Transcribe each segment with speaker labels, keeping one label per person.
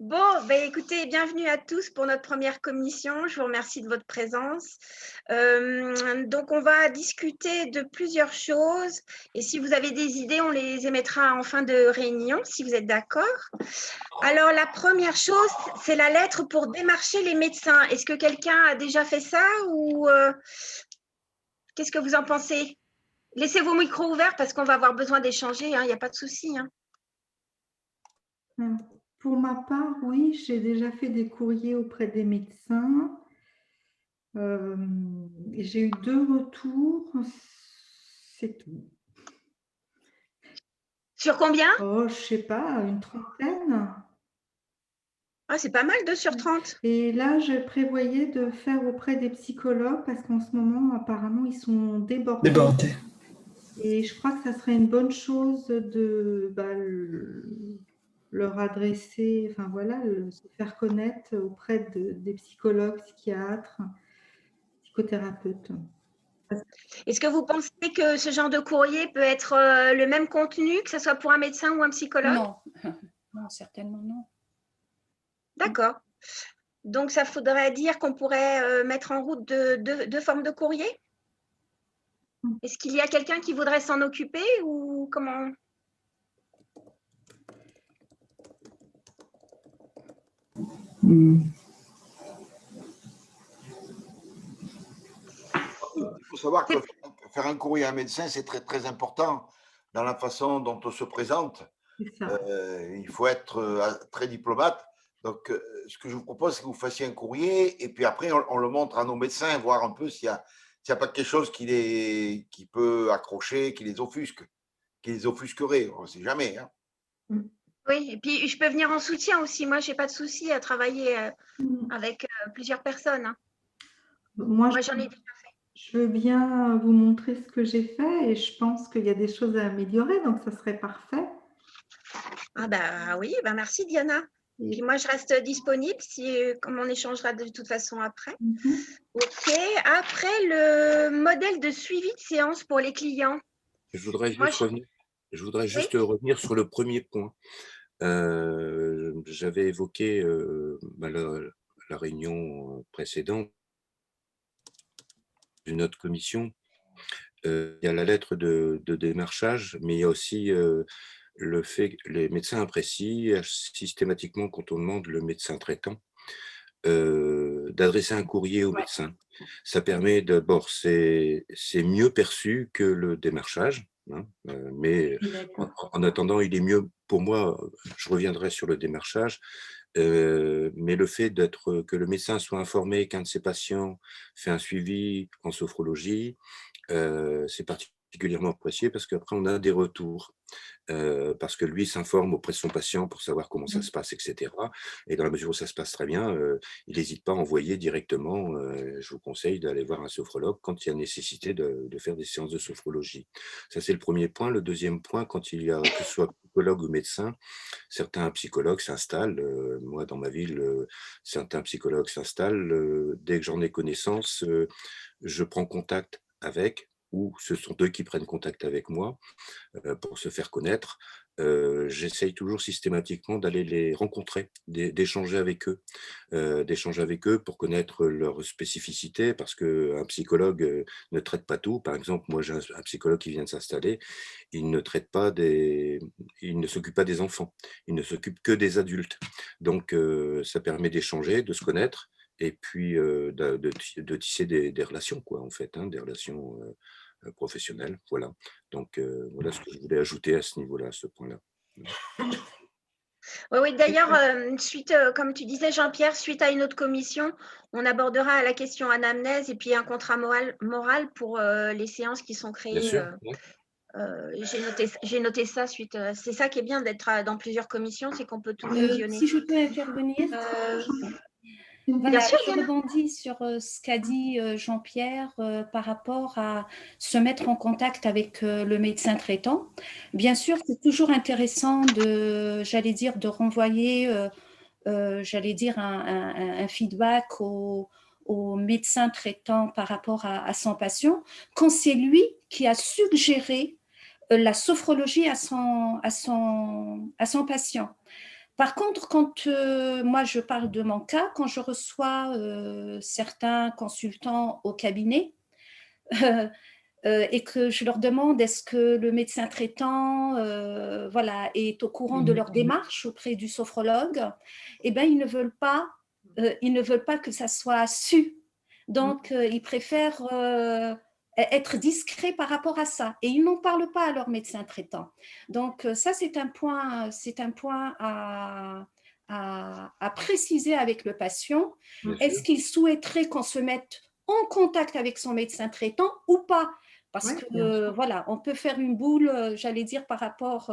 Speaker 1: Bon, écoutez, bienvenue à tous pour notre première commission. Je vous remercie de votre présence. Donc, on va discuter de plusieurs choses et si vous avez des idées, on les émettra en fin de réunion, si vous êtes d'accord. Alors, la première chose, c'est la lettre pour démarcher les médecins. Est-ce que quelqu'un a déjà fait ça ou qu'est-ce que vous en pensez? Laissez vos micros ouverts parce qu'on va avoir besoin d'échanger, il n'y a pas de souci.
Speaker 2: Pour ma part, oui, j'ai déjà fait des courriers auprès des médecins. J'ai eu 2 retours, c'est tout.
Speaker 1: Sur combien?
Speaker 2: Oh, je sais pas, une trentaine.
Speaker 1: Ah, c'est pas mal, 2 sur 30.
Speaker 2: Et là, je prévoyais de faire auprès des psychologues parce qu'en ce moment, apparemment, ils sont débordés.
Speaker 3: Débordé.
Speaker 2: Et je crois que ça serait une bonne chose de leur adresser, enfin voilà, se faire connaître auprès des psychologues, psychiatres, psychothérapeutes.
Speaker 1: Est-ce que vous pensez que ce genre de courrier peut être le même contenu, que ce soit pour un médecin ou un psychologue?
Speaker 4: Non, non, certainement non.
Speaker 1: D'accord. Donc, ça faudrait dire qu'on pourrait mettre en route deux formes de courrier? Est-ce qu'il y a quelqu'un qui voudrait s'en occuper ou comment?
Speaker 3: Il
Speaker 5: faut savoir que faire un courrier à un médecin, c'est très, très important dans la façon dont on se présente. Il faut être très diplomate. Donc, ce que je vous propose, c'est que vous fassiez un courrier et puis après, on le montre à nos médecins, voir un peu s'il n'y a pas quelque chose qui peut accrocher, qui les offusquerait. On ne sait jamais. Hein.
Speaker 1: Oui, et puis je peux venir en soutien aussi. Moi, je n'ai pas de souci à travailler avec plusieurs personnes. Hein.
Speaker 2: Moi,
Speaker 1: j'en ai déjà fait.
Speaker 2: Je veux bien vous montrer ce que j'ai fait et je pense qu'il y a des choses à améliorer, donc ça serait parfait.
Speaker 1: Ah oui, merci Diana. Et puis moi, je reste disponible comme on échangera de toute façon après. Ok, après le modèle de suivi de séance pour les clients.
Speaker 6: Je voudrais juste revenir sur le premier point. J'avais évoqué la réunion précédente d'une autre commission. Il y a la lettre de démarchage, mais il y a aussi le fait que les médecins apprécient systématiquement quand on demande le médecin traitant d'adresser un courrier au médecin. Ça permet d'abord, c'est mieux perçu que le démarchage, hein, mais en attendant, il est mieux pour moi, je reviendrai sur le démarchage, mais le fait que le médecin soit informé qu'un de ses patients fait un suivi en sophrologie, c'est particulièrement apprécié parce qu'après on a des retours, parce que lui s'informe auprès de son patient pour savoir comment ça se passe, etc. Et dans la mesure où ça se passe très bien, il n'hésite pas à envoyer directement, je vous conseille d'aller voir un sophrologue quand il y a nécessité de faire des séances de sophrologie. Ça, c'est le premier point. Le deuxième point, quand il y a, que ce soit psychologue ou médecin, certains psychologues s'installent. Moi, dans ma ville, certains psychologues s'installent. Dès que j'en ai connaissance, je prends contact avec, ou ce sont eux qui prennent contact avec moi pour se faire connaître. J'essaye toujours systématiquement d'aller les rencontrer, d'échanger avec eux pour connaître leurs spécificités, parce qu'un psychologue ne traite pas tout. Par exemple, moi j'ai un psychologue qui vient de s'installer, il ne s'occupe pas des enfants, il ne s'occupe que des adultes. Donc ça permet d'échanger, de se connaître, et puis de tisser des relations, quoi, en fait, hein, des relations professionnelles. Voilà. Donc, voilà ce que je voulais ajouter à ce niveau-là, à ce point-là.
Speaker 1: Oui, d'ailleurs, comme tu disais, Jean-Pierre, suite à une autre commission, on abordera la question anamnèse et puis un contrat moral pour les séances qui sont créées.
Speaker 6: Bien sûr.
Speaker 1: J'ai noté ça suite. C'est ça qui est bien d'être dans plusieurs commissions, c'est qu'on peut tout fusionner.
Speaker 4: Si je peux intervenir,
Speaker 1: Bien sûr,
Speaker 4: je rebondis sur ce qu'a dit Jean-Pierre par rapport à se mettre en contact avec le médecin traitant. Bien sûr, c'est toujours intéressant de renvoyer, un feedback au médecin traitant par rapport à son patient, quand c'est lui qui a suggéré la sophrologie à son patient. Par contre, quand moi je parle de mon cas, quand je reçois certains consultants au cabinet et que je leur demande est-ce que le médecin traitant voilà, est au courant de leur démarche auprès du sophrologue, eh bien, ils ne veulent pas que ça soit su. Donc, ils préfèrent être discrets par rapport à ça. Et ils n'en parlent pas à leur médecin traitant. Donc, ça, c'est un point à préciser avec le patient. Est-ce qu'il souhaiterait qu'on se mette en contact avec son médecin traitant ou pas? Parce que voilà, on peut faire une boule, j'allais dire, par rapport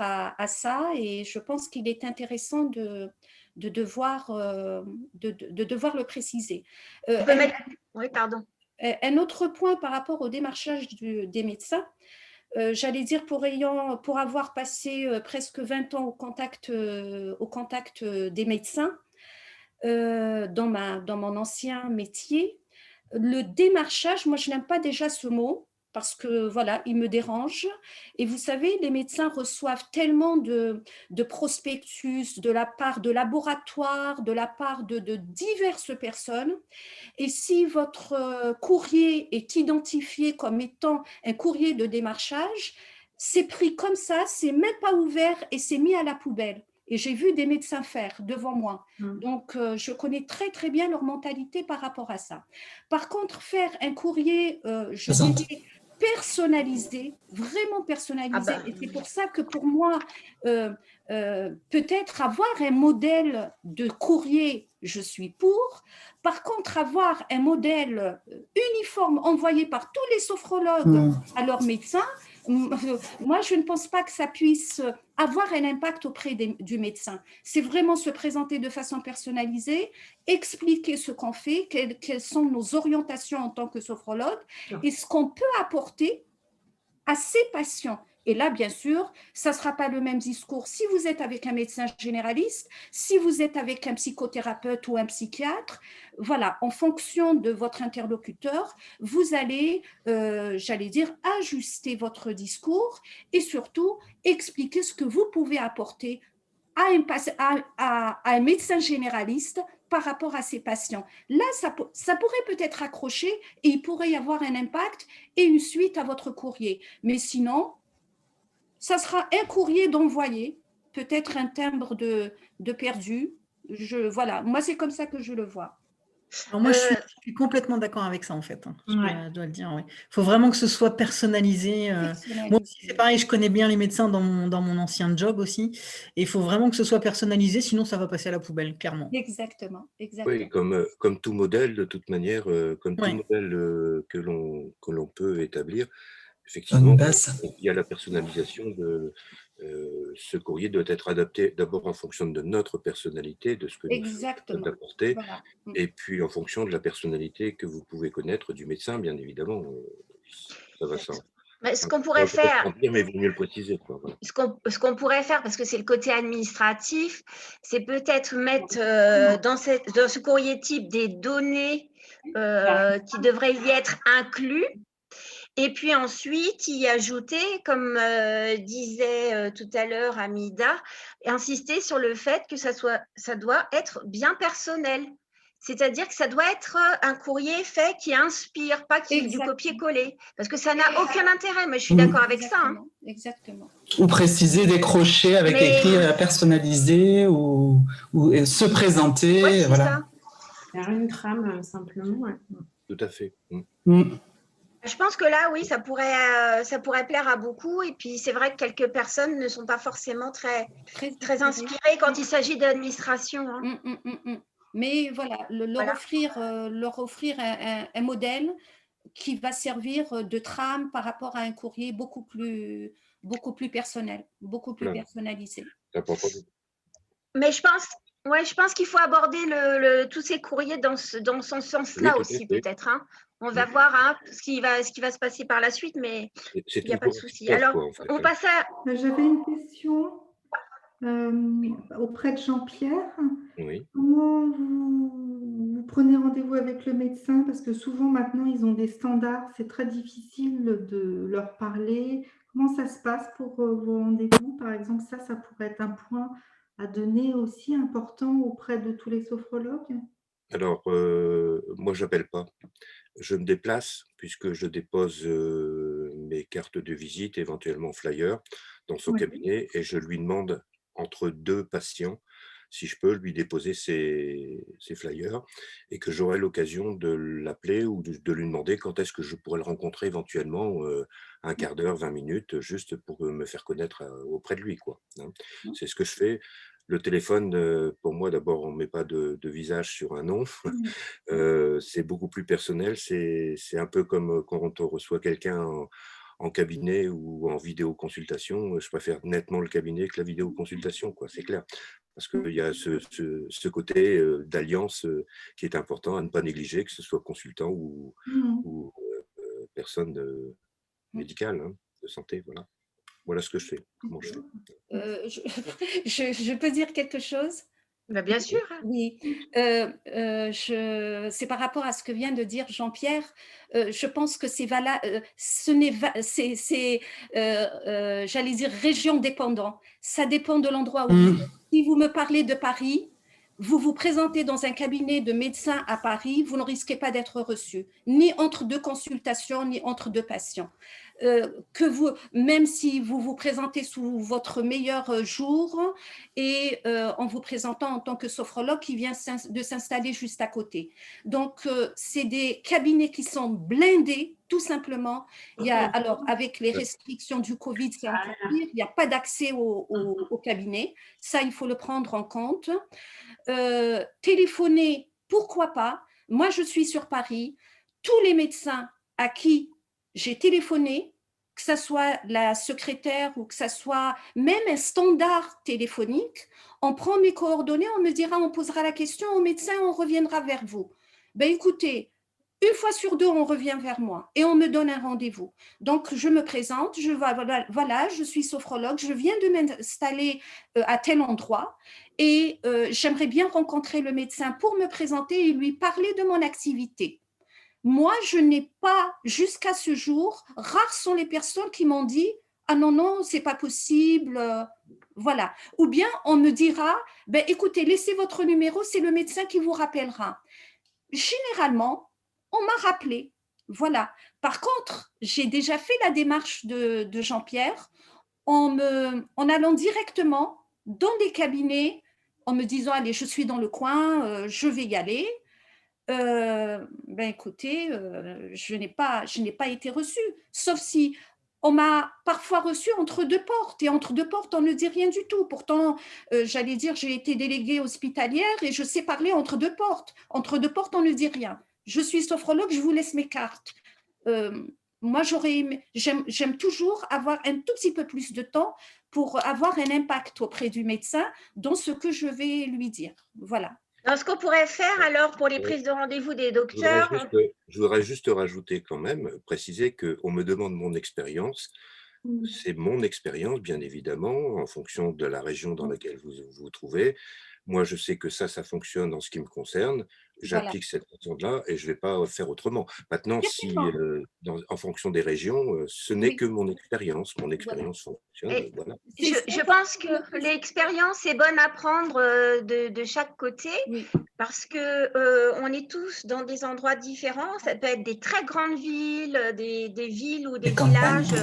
Speaker 4: à ça. Et je pense qu'il est intéressant de devoir le préciser.
Speaker 1: Oui, pardon.
Speaker 4: Un autre point par rapport au démarchage des médecins, j'allais dire pour avoir passé presque 20 ans au contact des médecins dans mon ancien métier, le démarchage, moi je n'aime pas déjà ce mot parce que voilà, il me dérange. Et vous savez, les médecins reçoivent tellement de prospectus de la part de laboratoires, de la part de diverses personnes. Et si votre courrier est identifié comme étant un courrier de démarchage, c'est pris comme ça, c'est même pas ouvert et c'est mis à la poubelle. Et j'ai vu des médecins faire devant moi. Donc, je connais très, très bien leur mentalité par rapport à ça. Par contre, faire un courrier, je dirais, personnalisé, vraiment personnalisé. Et c'est pour ça que pour moi, peut-être avoir un modèle de courrier, je suis pour. Par contre, avoir un modèle uniforme envoyé par tous les sophrologues à leurs médecins, moi, je ne pense pas que ça puisse avoir un impact auprès du médecin. C'est vraiment se présenter de façon personnalisée, expliquer ce qu'on fait, quelles sont nos orientations en tant que sophrologue et ce qu'on peut apporter à ces patients. Et là, bien sûr, ça ne sera pas le même discours si vous êtes avec un médecin généraliste, si vous êtes avec un psychothérapeute ou un psychiatre. Voilà, en fonction de votre interlocuteur, vous allez, j'allais dire, ajuster votre discours et surtout expliquer ce que vous pouvez apporter à un médecin généraliste par rapport à ces patients. Là, ça pourrait peut-être accrocher et il pourrait y avoir un impact et une suite à votre courrier. Mais sinon, ça sera un courrier d'envoyé, peut-être un timbre de perdu. Voilà, moi, c'est comme ça que je le vois.
Speaker 7: Alors moi, je suis complètement d'accord avec ça, en fait. Je dois le dire. Il faut vraiment que ce soit personnalisé. Moi aussi, c'est pareil, je connais bien les médecins dans mon ancien job aussi. Et il faut vraiment que ce soit personnalisé, sinon ça va passer à la poubelle, clairement.
Speaker 4: Exactement.
Speaker 6: Oui, comme tout modèle, de toute manière, comme tout modèle que l'on peut établir, effectivement, il y a la personnalisation de ce courrier doit être adapté d'abord en fonction de notre personnalité, de ce que nous souhaitons apporter, voilà. Et puis en fonction de la personnalité que vous pouvez connaître du médecin, bien évidemment. Ça va sans.
Speaker 1: Ce qu'on pourrait faire,
Speaker 6: mais il vaut mieux le préciser, quoi, voilà.
Speaker 1: Ce qu'on pourrait faire, parce que c'est le côté administratif, c'est peut-être mettre dans ce courrier type des données qui devraient y être inclus. Et puis ensuite, y ajouter, comme disait tout à l'heure Amida, insister sur le fait que ça doit être bien personnel. C'est-à-dire que ça doit être un courrier fait qui inspire, pas qui est du copier-coller. Parce que ça n'a aucun intérêt. Mais je suis d'accord avec ça. Hein.
Speaker 4: Exactement.
Speaker 3: Ou préciser, décrocher avec écrit personnalisé ou se présenter.
Speaker 1: Ouais, c'est
Speaker 3: voilà.
Speaker 1: ça.
Speaker 2: Faire une trame, simplement. Ouais.
Speaker 6: Tout à fait.
Speaker 1: Je pense que là, oui, ça pourrait plaire à beaucoup. Et puis, c'est vrai que quelques personnes ne sont pas forcément très inspirées quand il s'agit d'administration. Hein.
Speaker 4: Mais voilà, leur offrir un modèle qui va servir de trame par rapport à un courrier beaucoup plus personnel, beaucoup plus personnalisé.
Speaker 1: Mais je pense qu'il faut aborder tous ces courriers dans ce sens-là aussi, peut-être. Hein. On va voir ce qui va se passer par la suite, mais il n'y a pas de souci. Alors, on passe à…
Speaker 2: J'avais une question auprès de Jean-Pierre.
Speaker 6: Oui.
Speaker 2: Comment vous prenez rendez-vous avec le médecin parce que souvent maintenant ils ont des standards, c'est très difficile de leur parler. Comment ça se passe pour vos rendez-vous? Par exemple, ça pourrait être un point à donner aussi important auprès de tous les sophrologues.
Speaker 6: Alors, moi, j'appelle pas. Je me déplace puisque je dépose mes cartes de visite, éventuellement flyers, dans son
Speaker 2: Oui.
Speaker 6: cabinet et je lui demande entre 2 patients si je peux lui déposer ces flyers et que j'aurai l'occasion de l'appeler ou de lui demander quand est-ce que je pourrais le rencontrer éventuellement, un quart d'heure, 20 minutes, juste pour me faire connaître auprès de lui, quoi, hein. C'est ce que je fais. Le téléphone, pour moi, d'abord, on ne met pas de visage sur un nom. C'est beaucoup plus personnel. C'est un peu comme quand on reçoit quelqu'un en cabinet ou en vidéoconsultation. Je préfère nettement le cabinet que la vidéoconsultation, quoi, c'est clair. Parce qu'il y a ce côté d'alliance qui est important à ne pas négliger, que ce soit consultant ou personne médicale, hein, de santé. Voilà. Voilà ce que je fais. Comment je fais.
Speaker 4: Je peux dire quelque chose?
Speaker 1: Bien sûr.
Speaker 4: Oui, c'est par rapport à ce que vient de dire Jean-Pierre. Je pense que c'est valable. J'allais dire région dépendant. Ça dépend de l'endroit où vous êtes. Si vous me parlez de Paris, vous vous présentez dans un cabinet de médecin à Paris, vous ne risquez pas d'être reçu, ni entre 2 consultations, ni entre 2 patients. Même si vous vous présentez sous votre meilleur jour et en vous présentant en tant que sophrologue qui vient de s'installer juste à côté. Donc, c'est des cabinets qui sont blindés, tout simplement. Alors, avec les restrictions du Covid, c'est encore pire, il n'y a pas d'accès au cabinet. Ça, il faut le prendre en compte. Téléphoner, pourquoi pas? Moi, je suis sur Paris. Tous les médecins à qui j'ai téléphoné, que ce soit la secrétaire ou que ce soit même un standard téléphonique, on prend mes coordonnées, on me dira, on posera la question au médecin, on reviendra vers vous. Ben écoutez, 1 fois sur 2, on revient vers moi et on me donne un rendez-vous. Donc, je me présente, voilà, je suis sophrologue, je viens de m'installer à tel endroit et j'aimerais bien rencontrer le médecin pour me présenter et lui parler de mon activité. Moi, je n'ai pas, jusqu'à ce jour, rares sont les personnes qui m'ont dit « Ah non, non, c'est pas possible. » Voilà. Ou bien on me dira « Ben, écoutez, laissez votre numéro, c'est le médecin qui vous rappellera. » Généralement, on m'a rappelé. Voilà. Par contre, j'ai déjà fait la démarche de Jean-Pierre en allant directement dans des cabinets, en me disant « Allez, je suis dans le coin, je vais y aller. » Ben écoutez, je n'ai pas été reçue, sauf si on m'a parfois reçue entre 2 portes, et entre 2 portes, on ne dit rien du tout. Pourtant, j'allais dire, j'ai été déléguée hospitalière et je sais parler entre 2 portes. Entre 2 portes, on ne dit rien. Je suis sophrologue, je vous laisse mes cartes. Moi, j'aime toujours avoir un tout petit peu plus de temps pour avoir un impact auprès du médecin dans ce que je vais lui dire. Voilà.
Speaker 1: Alors, ce qu'on pourrait faire alors pour les prises de rendez-vous des docteurs…
Speaker 6: Je voudrais juste rajouter quand même, préciser qu'on me demande mon expérience. C'est mon expérience, bien évidemment, en fonction de la région dans laquelle vous vous trouvez. Moi, je sais que ça fonctionne en ce qui me concerne. J'applique cette méthode-là et je ne vais pas faire autrement. Maintenant, si en fonction des régions, ce n'est que mon expérience. Mon expérience fonctionne. Voilà.
Speaker 1: Je pense que l'expérience est bonne à prendre de chaque côté parce qu'on est tous dans des endroits différents. Ça peut être des très grandes villes, des villes ou des villages.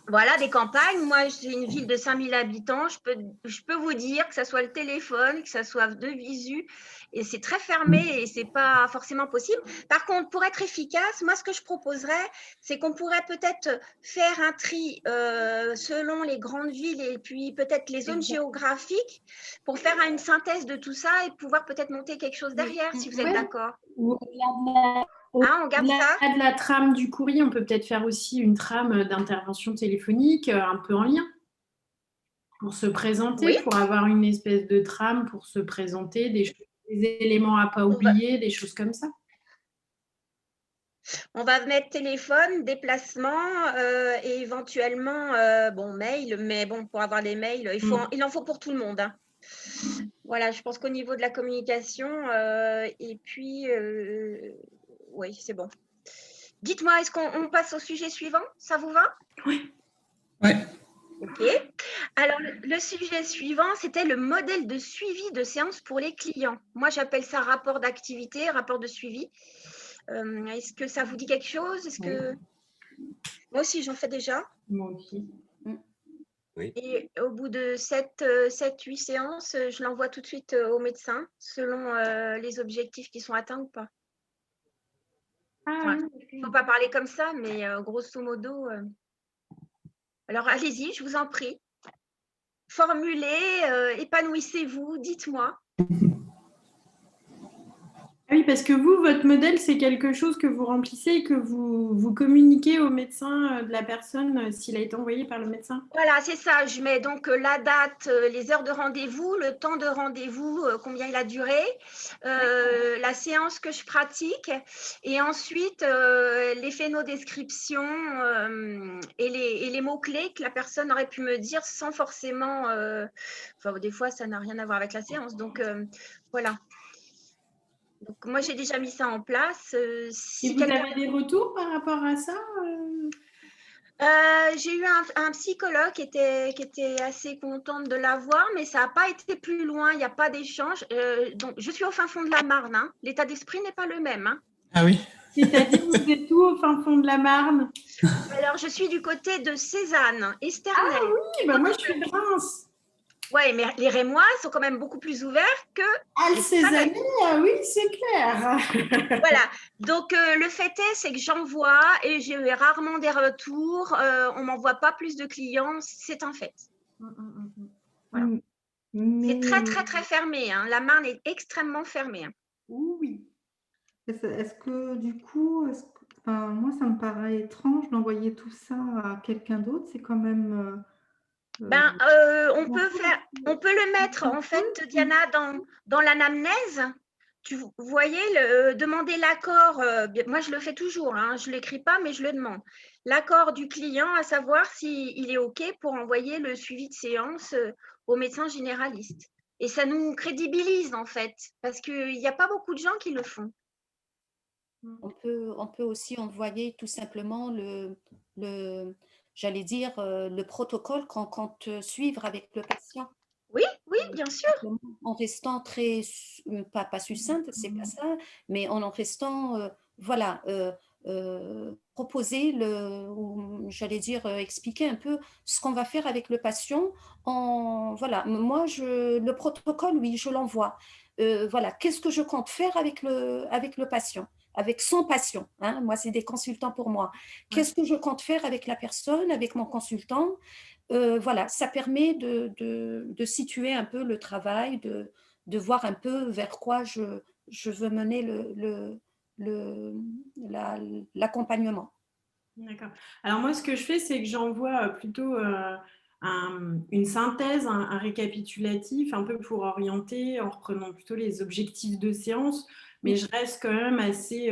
Speaker 1: Voilà, des campagnes. Moi, j'ai une ville de 5000 habitants. Je peux vous dire que ça soit le téléphone, que ça soit de visu, et c'est très fermé et c'est pas forcément possible. Par contre, pour être efficace, moi, ce que je proposerais, c'est qu'on pourrait peut-être faire un tri selon les grandes villes et puis peut-être les zones géographiques pour faire une synthèse de tout ça et pouvoir peut-être monter quelque chose derrière, si vous êtes d'accord.
Speaker 8: On garde ça. De la trame du courrier, on peut peut-être faire aussi une trame d'intervention téléphonique un peu en lien pour se présenter, pour avoir une espèce de trame pour se présenter, des éléments à ne pas oublier, des choses comme ça.
Speaker 1: On va mettre téléphone, déplacement et éventuellement mail, mais bon, pour avoir les mails, il en faut pour tout le monde. Hein. Voilà, je pense qu'au niveau de la communication, et puis, oui, c'est bon. Dites-moi, est-ce qu'on passe au sujet suivant? Ça vous va?
Speaker 8: Oui.
Speaker 3: Oui.
Speaker 1: OK. Alors, le sujet suivant, c'était le modèle de suivi de séance pour les clients. Moi, j'appelle ça rapport d'activité, rapport de suivi. Est-ce que ça vous dit quelque chose? Est-ce que... Moi aussi, j'en fais déjà.
Speaker 8: Moi aussi.
Speaker 6: Oui.
Speaker 1: Et au bout de 7-8 séances, je l'envoie tout de suite au médecin, selon les objectifs qui sont atteints ou pas. Il ne faut pas parler comme ça, mais grosso modo... Alors, allez-y, je vous en prie. Formulez, épanouissez-vous, dites-moi.
Speaker 8: Oui, parce que vous, votre modèle, c'est quelque chose que vous remplissez et que vous communiquez au médecin de la personne s'il a été envoyé par le médecin.
Speaker 1: Voilà, c'est ça. Je mets donc la date, les heures de rendez-vous, le temps de rendez-vous, combien il a duré, la séance que je pratique, et ensuite les phénodescriptions et les mots-clés que la personne aurait pu me dire sans forcément... Enfin, des fois, ça n'a rien à voir avec la séance. Donc, voilà. Donc, moi, j'ai déjà mis ça en place.
Speaker 8: Et vous avez des retours par rapport à ça?
Speaker 1: J'ai eu un psychologue qui était assez contente de l'avoir, mais ça n'a pas été plus loin, il n'y a pas d'échange. Donc, je suis au fin fond de la Marne, hein. L'état d'esprit n'est pas le même. Hein.
Speaker 3: Ah oui.
Speaker 8: C'est-à-dire, vous êtes où au fin fond de la Marne?
Speaker 1: Alors, je suis du côté de Cézanne, Esternay.
Speaker 8: Ah oui, bah moi je suis de Reims.
Speaker 1: Oui, mais les Rémois sont quand même beaucoup plus ouverts que...
Speaker 8: Ah, le Cézanne, oui, c'est clair.
Speaker 1: Voilà, donc le fait est, c'est que j'envoie et j'ai rarement des retours, on ne m'envoie pas plus de clients, c'est un fait. Voilà. C'est très, très, très fermé, hein. La Marne est extrêmement fermée. Hein.
Speaker 2: Oui. Est-ce que du coup, enfin, moi ça me paraît étrange d'envoyer tout ça à quelqu'un d'autre, c'est quand même...
Speaker 1: on peut le mettre, en fait, Diana, dans l'anamnèse. Vous voyez, demander l'accord, moi je le fais toujours, hein, je ne l'écris pas, mais je le demande. L'accord du client, à savoir s'il est OK pour envoyer le suivi de séance au médecin généraliste. Et ça nous crédibilise, en fait, parce qu'il n'y a pas beaucoup de gens qui le font.
Speaker 4: On peut aussi envoyer tout simplement j'allais dire, le protocole qu'on compte suivre avec le patient.
Speaker 1: Oui, oui, bien sûr.
Speaker 4: En restant très, pas succincte, c'est pas ça, mais en restant, voilà, proposer, j'allais dire, expliquer un peu ce qu'on va faire avec le patient. Voilà, moi, le protocole, oui, je l'envoie. Voilà, qu'est-ce que je compte faire avec le patient, avec son patient, hein, moi, c'est des consultants pour moi. Qu'est-ce que je compte faire avec la personne, avec mon consultant? Voilà, ça permet de situer un peu le travail, de voir un peu vers quoi je veux mener l'accompagnement.
Speaker 8: D'accord. Alors moi, ce que je fais, c'est que j'envoie plutôt une synthèse, un récapitulatif, un peu pour orienter, en reprenant plutôt les objectifs de séance, mais je reste quand même assez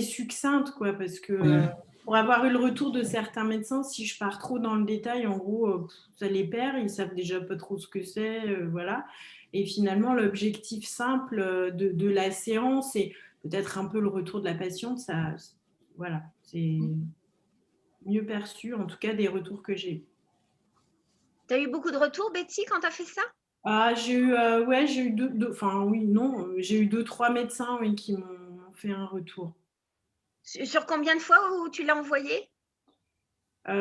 Speaker 8: succincte, quoi, parce que pour avoir eu le retour de certains médecins, si je pars trop dans le détail, en gros, ça les perd, ils savent déjà pas trop ce que c'est, voilà. Et finalement, l'objectif simple de la séance et peut-être un peu le retour de la patiente, ça, voilà, c'est mieux perçu, en tout cas des retours que j'ai.
Speaker 1: Tu as eu beaucoup de retours, Betty, quand tu as fait ça?
Speaker 8: Ah, j'ai eu, j'ai eu j'ai eu 2-3 médecins, oui, qui m'ont fait un retour.
Speaker 1: Sur combien de fois où tu l'as envoyé? 15,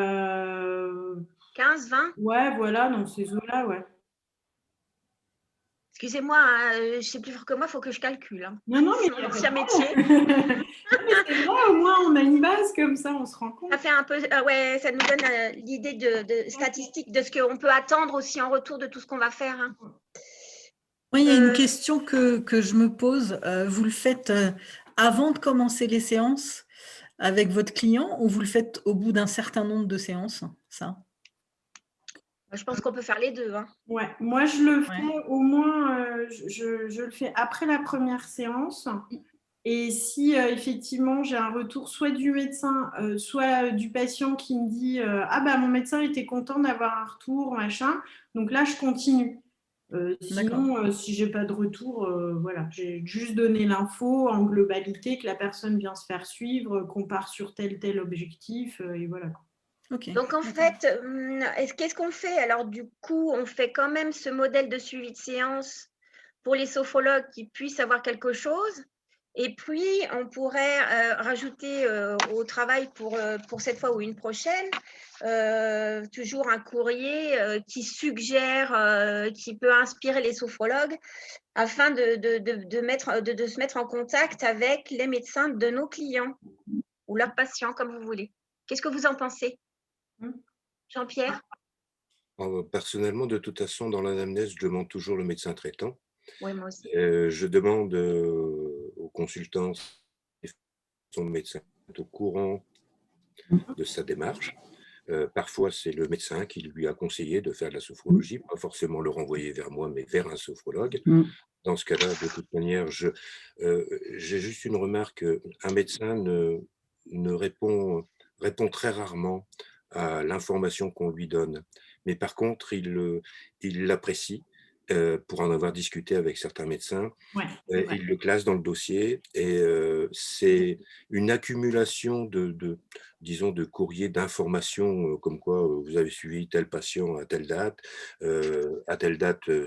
Speaker 1: 20?
Speaker 8: Ouais, voilà, dans ces eaux-là, ouais.
Speaker 1: Excusez-moi, hein, je sais plus fort que moi, il faut que je calcule. Hein.
Speaker 8: Non, mais
Speaker 1: c'est mon ancien métier.
Speaker 8: Mais c'est vrai, au moins on a une base comme ça, on se rend compte.
Speaker 1: Ça fait un peu, ouais, ça nous donne l'idée de statistiques de ce qu'on peut attendre aussi en retour de tout ce qu'on va faire. Hein.
Speaker 7: Oui, il y a une question que je me pose. Vous le faites avant de commencer les séances avec votre client ou vous le faites au bout d'un certain nombre de séances, ça?
Speaker 1: Je pense qu'on peut faire les deux. Hein.
Speaker 8: Ouais, moi je le fais au moins, je le fais après la première séance. Et si effectivement j'ai un retour soit du médecin, soit du patient qui me dit ah bah mon médecin était content d'avoir un retour, machin, donc là je continue. Sinon, si je n'ai pas de retour, voilà, j'ai juste donné l'info en globalité que la personne vient se faire suivre, qu'on part sur tel objectif, et voilà.
Speaker 1: Okay. Donc, en fait, qu'est-ce qu'on fait? Alors, du coup, on fait quand même ce modèle de suivi de séance pour les sophrologues qui puissent avoir quelque chose. Et puis, on pourrait rajouter au travail pour cette fois ou une prochaine, toujours un courrier qui suggère, qui peut inspirer les sophrologues afin de se mettre en contact avec les médecins de nos clients ou leurs patients, comme vous voulez. Qu'est-ce que vous en pensez, Jean-Pierre?
Speaker 6: Personnellement, de toute façon, dans l'anamnèse, je demande toujours le médecin traitant.
Speaker 1: Oui, moi aussi.
Speaker 6: Je demande aux consultants si son médecin est au courant de sa démarche. Parfois, c'est le médecin qui lui a conseillé de faire de la sophrologie, pas forcément le renvoyer vers moi, mais vers un sophrologue. Dans ce cas-là, de toute manière, j'ai juste une remarque. Un médecin répond très rarement à l'information qu'on lui donne. Mais par contre, il l'apprécie. Pour en avoir discuté avec certains médecins, il le classe dans le dossier et c'est une accumulation disons, de courriers d'informations comme quoi vous avez suivi tel patient à telle date,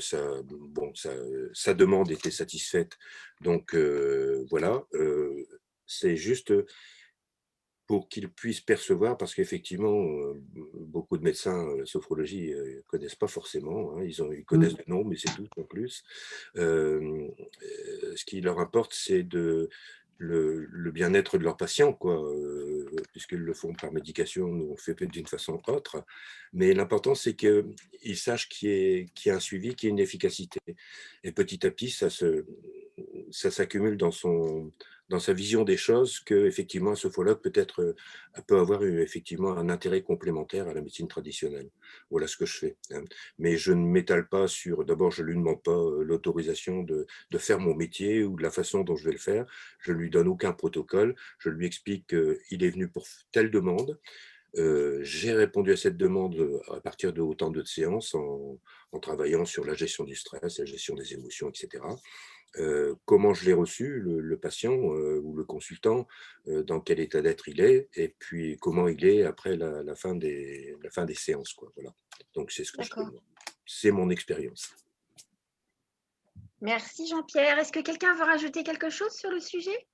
Speaker 6: sa demande était satisfaite. Donc voilà, c'est juste pour qu'ils puissent percevoir, parce qu'effectivement, beaucoup de médecins sophrologie ne connaissent pas forcément, hein, ils connaissent le nom, mais c'est tout en plus. Ce qui leur importe, c'est le bien-être de leurs patients, quoi, puisqu'ils le font par médication, nous on fait d'une façon autre. Mais l'important, c'est qu'ils sachent qu'il y a un suivi, qu'il y a une efficacité. Et petit à petit, ça s'accumule dans sa vision des choses, qu'effectivement, un sophrologue peut avoir effectivement un intérêt complémentaire à la médecine traditionnelle. Voilà ce que je fais. Hein. Mais je ne m'étale pas sur, d'abord, je ne lui demande pas l'autorisation de faire mon métier ou de la façon dont je vais le faire. Je ne lui donne aucun protocole. Je lui explique qu'il est venu pour telle demande. J'ai répondu à cette demande à partir de autant de séances en travaillant sur la gestion du stress, la gestion des émotions, etc. Comment je l'ai reçu, le patient ou le consultant, dans quel état d'être il est, et puis comment il est après la fin des séances, quoi. Voilà. Donc, c'est ce que je fais. C'est mon expérience.
Speaker 1: Merci Jean-Pierre. Est-ce que quelqu'un veut rajouter quelque chose sur le sujet?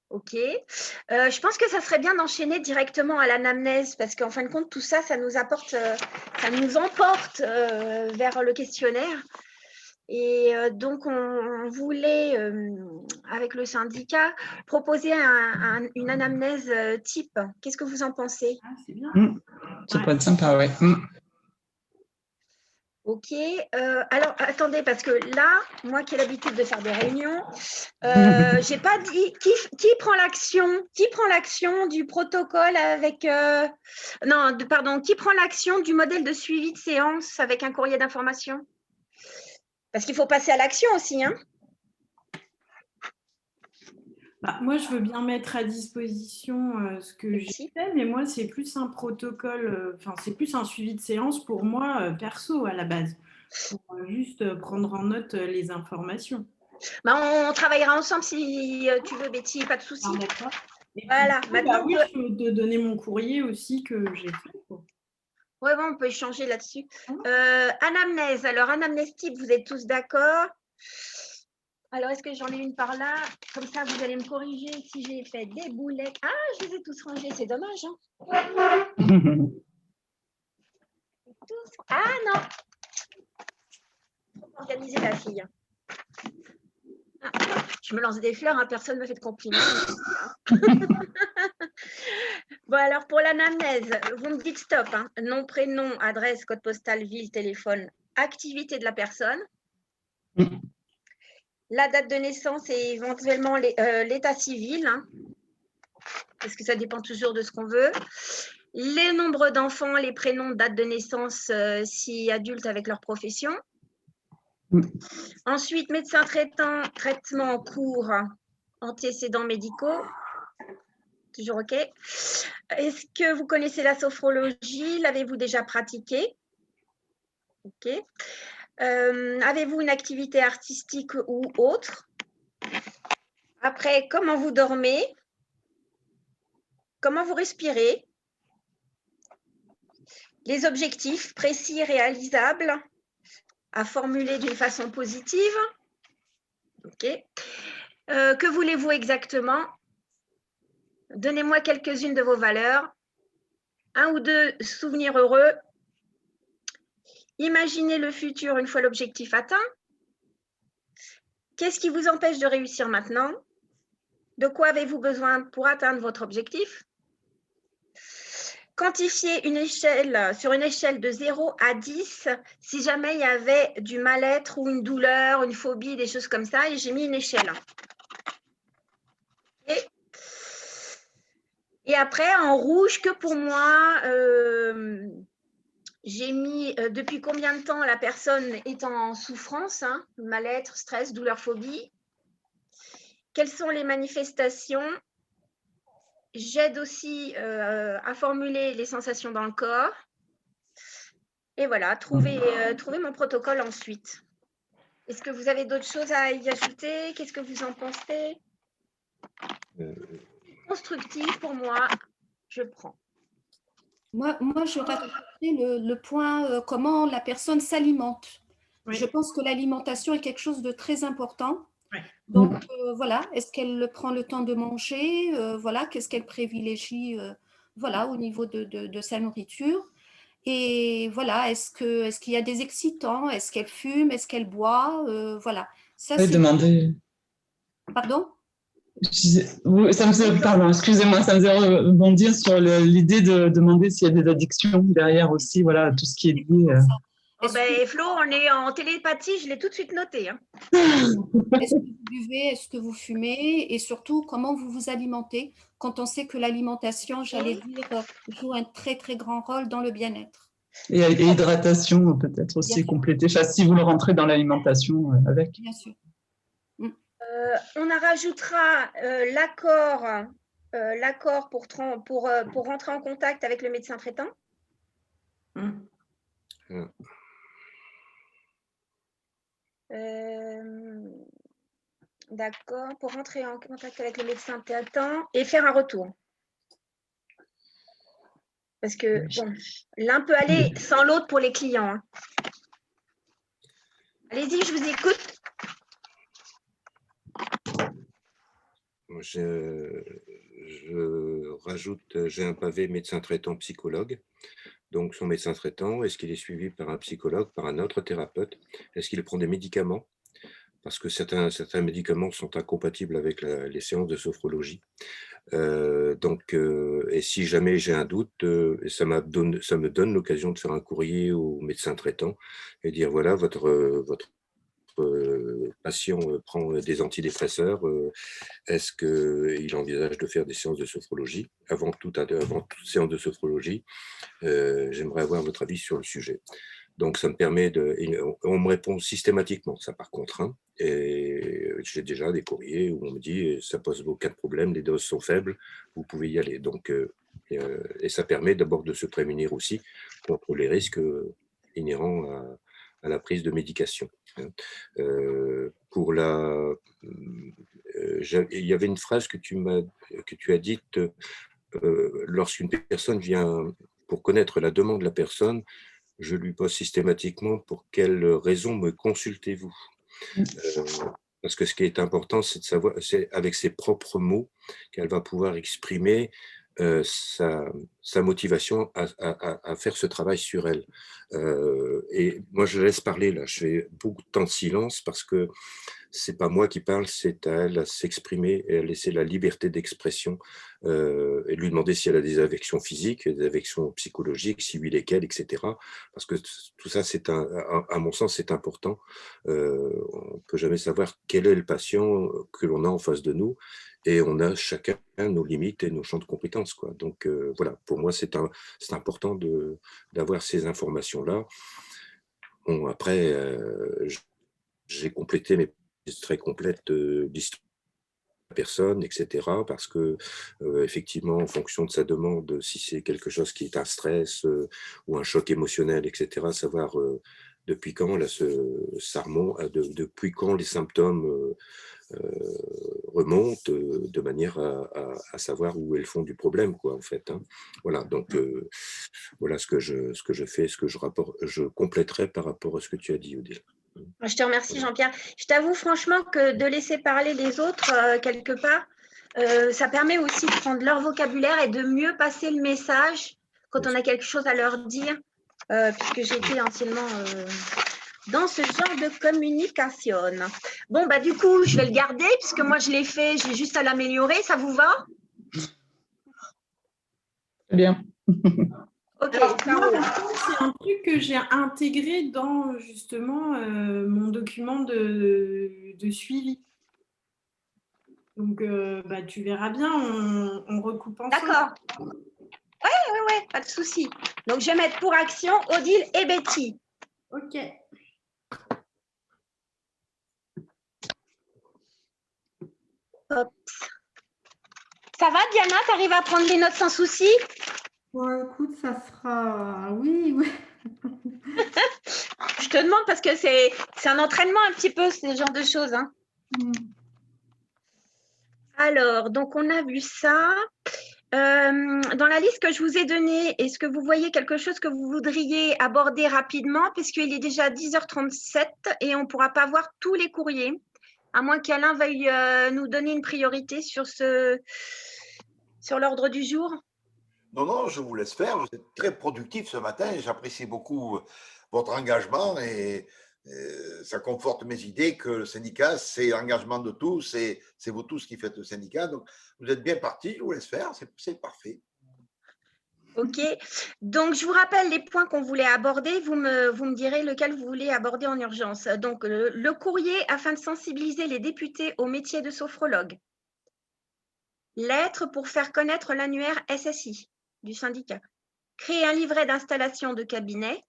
Speaker 1: Ok. Je pense que ça serait bien d'enchaîner directement à l'anamnèse parce qu'en fin de compte, tout ça, ça nous emporte vers le questionnaire. Et donc, on voulait, avec le syndicat, proposer une anamnèse type. Qu'est-ce que vous en pensez?
Speaker 8: C'est bien.
Speaker 3: Ça peut être sympa, oui.
Speaker 1: Ok. Alors, attendez, parce que là, moi qui ai l'habitude de faire des réunions, j'ai pas dit qui prend l'action du protocole avec qui prend l'action du modèle de suivi de séance avec un courrier d'information? Parce qu'il faut passer à l'action aussi, hein.
Speaker 8: Moi, je veux bien mettre à disposition ce que j'ai fait, mais moi, c'est plus un protocole, c'est plus un suivi de séance pour moi, perso à la base, pour juste prendre en note les informations.
Speaker 1: On travaillera ensemble si tu veux, Betty, pas de souci.
Speaker 8: D'accord.
Speaker 1: Voilà.
Speaker 8: Maintenant, oui, je peux te donner mon courrier aussi que j'ai fait.
Speaker 1: Oui, on peut échanger là-dessus. Anamnèse. Alors, anamnèse type, vous êtes tous d'accord? Alors, est-ce que j'en ai une par là? Comme ça, vous allez me corriger si j'ai fait des boulettes. Ah, je les ai tous rangés, c'est dommage. Hein. Ah non! Faut organiser la fille. Ah, je me lance des fleurs, hein, personne ne me fait de compliments. Bon, alors pour l'anamnèse, vous me dites stop. Hein. Nom, prénom, adresse, code postal, ville, téléphone, activité de la personne. La date de naissance et éventuellement l'état civil, hein, parce que ça dépend toujours de ce qu'on veut. Les nombres d'enfants, les prénoms, date de naissance, si adultes avec leur profession. Ensuite, médecin traitant, traitement en cours, antécédents médicaux. Toujours OK. Est-ce que vous connaissez la sophrologie? L'avez-vous déjà pratiquée? Ok. Avez-vous une activité artistique ou autre? Après, comment vous dormez? Comment vous respirez? Les objectifs précis et réalisables à formuler d'une façon positive. Ok. Que voulez-vous exactement? Donnez-moi quelques-unes de vos valeurs. 1 ou 2 souvenirs heureux. Imaginez le futur une fois l'objectif atteint. Qu'est-ce qui vous empêche de réussir maintenant? De quoi avez-vous besoin pour atteindre votre objectif? Quantifiez une échelle, sur une échelle de 0 à 10, si jamais il y avait du mal-être ou une douleur, une phobie, des choses comme ça, et j'ai mis une échelle. Et après, en rouge, que pour moi, j'ai mis depuis combien de temps la personne est en souffrance, hein, mal-être, stress, douleur, phobie. Quelles sont les manifestations? J'aide aussi à formuler les sensations dans le corps. Et voilà, trouver mon protocole ensuite. Est-ce que vous avez d'autres choses à y ajouter? Qu'est-ce que vous en pensez? Constructif pour moi, je prends.
Speaker 4: Moi je rajouterais le point comment la personne s'alimente. Oui. Je pense que l'alimentation est quelque chose de très important. Oui. Donc, voilà, est-ce qu'elle prend le temps de manger? Voilà, qu'est-ce qu'elle privilégie voilà, au niveau de sa nourriture? Et voilà, est-ce qu'il y a des excitants? Est-ce qu'elle fume? Est-ce qu'elle boit? Voilà. Ça,
Speaker 3: oui, demander.
Speaker 4: Pardon?
Speaker 3: Pardon, excusez-moi, ça me faisait rebondir sur l'idée de demander s'il y a des addictions derrière aussi, voilà, tout ce qui est lié.
Speaker 1: Oh ben, Flo, on est en télépathie, je l'ai tout de suite noté. Hein.
Speaker 4: Est-ce que vous buvez, est-ce que vous fumez et surtout, comment vous vous alimentez quand on sait que l'alimentation, j'allais dire, joue un très, très grand rôle dans le bien-être.
Speaker 3: Et hydratation, peut-être aussi compléter, enfin, si vous le rentrez dans l'alimentation avec.
Speaker 4: Bien sûr.
Speaker 1: On en rajoutera l'accord pour rentrer en contact avec le médecin traitant. D'accord, pour rentrer en contact avec le médecin traitant et faire un retour. Parce que bon, l'un peut aller sans l'autre pour les clients. Hein. Allez-y, je vous écoute.
Speaker 6: Je rajoute, j'ai un pavé médecin traitant psychologue. Donc, son médecin traitant, est-ce qu'il est suivi par un psychologue, par un autre thérapeute? Est-ce qu'il prend des médicaments? Parce que certains médicaments sont incompatibles avec les séances de sophrologie. Et si jamais j'ai un doute, ça me donne l'occasion de faire un courrier au médecin traitant et dire, voilà, votre patient prend des antidépresseurs, est-ce qu'il envisage de faire des séances de sophrologie? Avant toute séance de sophrologie, j'aimerais avoir votre avis sur le sujet. Donc, ça me permet on me répond systématiquement, ça par contre. Hein, et j'ai déjà des courriers où on me dit, ça pose aucun problème, les doses sont faibles, vous pouvez y aller. Donc, et ça permet d'abord de se prémunir aussi contre les risques inhérents à la prise de médication. Il y avait une phrase que tu as dite, lorsqu'une personne vient pour connaître la demande de la personne, je lui pose systématiquement pour quelle raison me consultez-vous? Parce que ce qui est important, c'est de savoir, c'est avec ses propres mots qu'elle va pouvoir exprimer sa motivation à faire ce travail sur elle. Et moi, je laisse parler là, je fais beaucoup de temps de silence parce que c'est pas moi qui parle, c'est à elle à s'exprimer et à laisser la liberté d'expression et lui demander si elle a des affections physiques, des affections psychologiques, si oui, lesquelles, etc. Parce que tout ça, à mon sens, c'est important. On ne peut jamais savoir quel est le patient que l'on a en face de nous et on a chacun nos limites et nos champs de compétences, quoi. Donc voilà, pour moi, c'est important d'avoir ces informations-là. Bon, après, j'ai complété mes très complète d'histoire personne, etc. Parce que, effectivement, en fonction de sa demande, si c'est quelque chose qui est un stress ou un choc émotionnel, etc., savoir depuis quand là, ça remonte, depuis quand les symptômes remontent, de manière à savoir où est le fond du problème, quoi, en fait. Hein. Voilà, donc voilà ce que je fais, ce que je compléterai par rapport à ce que tu as dit, Odile.
Speaker 1: Je te remercie, Jean-Pierre. Je t'avoue franchement que de laisser parler les autres, quelque part, ça permet aussi de prendre leur vocabulaire et de mieux passer le message quand on a quelque chose à leur dire, puisque j'étais anciennement dans ce genre de communication. Bon, bah, du coup, je vais le garder, puisque moi, je l'ai fait, j'ai juste à l'améliorer. Ça vous va?
Speaker 3: Très bien.
Speaker 1: Ok.
Speaker 8: C'est un truc que j'ai intégré dans justement mon document de suivi. Donc, bah, tu verras bien, on recoupe ensemble.
Speaker 1: D'accord. Ouais, pas de souci. Donc, je vais mettre pour action Odile et Betty.
Speaker 8: Ok.
Speaker 1: Hop. Ça va, Diana? Tu arrives à prendre les notes sans souci?
Speaker 2: Bon, écoute, ça sera… Oui.
Speaker 1: Je te demande parce que c'est un entraînement un petit peu, ce genre de choses. Hein. Alors, donc, on a vu ça. Dans la liste que je vous ai donnée, est-ce que vous voyez quelque chose que vous voudriez aborder rapidement, puisqu'il est déjà 10h37 et on ne pourra pas voir tous les courriers, à moins qu'Alain veuille nous donner une priorité sur l'ordre du jour.
Speaker 5: Non, je vous laisse faire. Vous êtes très productif ce matin. J'apprécie beaucoup votre engagement et ça conforte mes idées que le syndicat, c'est l'engagement de tous et c'est vous tous qui faites le syndicat. Donc, vous êtes bien partis. Je vous laisse faire. C'est parfait.
Speaker 1: Ok. Donc, je vous rappelle les points qu'on voulait aborder. Vous me direz lequel vous voulez aborder en urgence. Donc, le courrier afin de sensibiliser les députés au métier de sophrologue. Lettre pour faire connaître l'annuaire SSI du syndicat. Créer un livret d'installation de cabinet.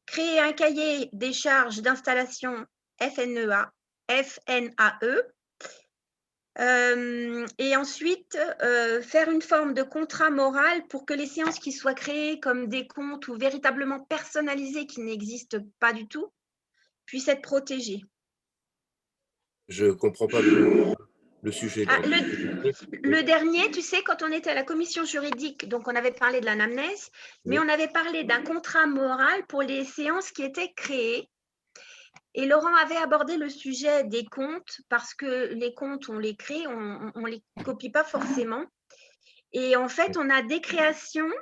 Speaker 1: Créer un cahier des charges d'installation FNAE. Et ensuite, faire une forme de contrat moral pour que les séances qui soient créées comme des comptes ou véritablement personnalisées qui n'existent pas du tout puissent être protégées.
Speaker 6: Je ne comprends pas le sujet.
Speaker 1: Le dernier, tu sais, quand on était à la commission juridique, donc on avait parlé de l'anamnèse, mais on avait parlé d'un contrat moral pour les séances qui étaient créées. Et Laurent avait abordé le sujet des comptes parce que les comptes, on les crée, on ne les copie pas forcément. Et en fait, on a des créations,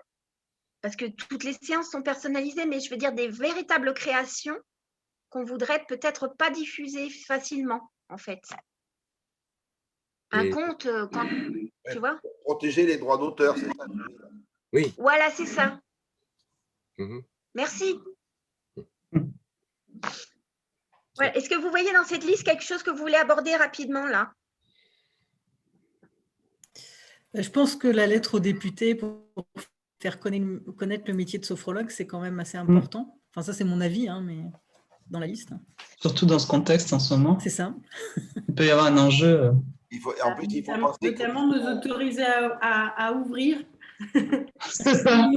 Speaker 1: parce que toutes les séances sont personnalisées, mais je veux dire des véritables créations qu'on voudrait peut-être pas diffuser facilement, en fait. Un compte, tu vois?
Speaker 5: Protéger les droits d'auteur, c'est ça?
Speaker 6: Oui.
Speaker 1: Voilà, c'est ça. Merci. Ouais, est-ce que vous voyez dans cette liste quelque chose que vous voulez aborder rapidement, là?
Speaker 7: Je pense que la lettre aux députés pour faire connaître le métier de sophrologue, c'est quand même assez important. Enfin, ça, c'est mon avis, hein, mais dans la liste.
Speaker 3: Surtout dans ce contexte en ce moment.
Speaker 7: C'est ça.
Speaker 3: Il peut y avoir un enjeu.
Speaker 5: En plus, il faut penser
Speaker 8: notamment nous autoriser à ouvrir.
Speaker 3: C'est ça.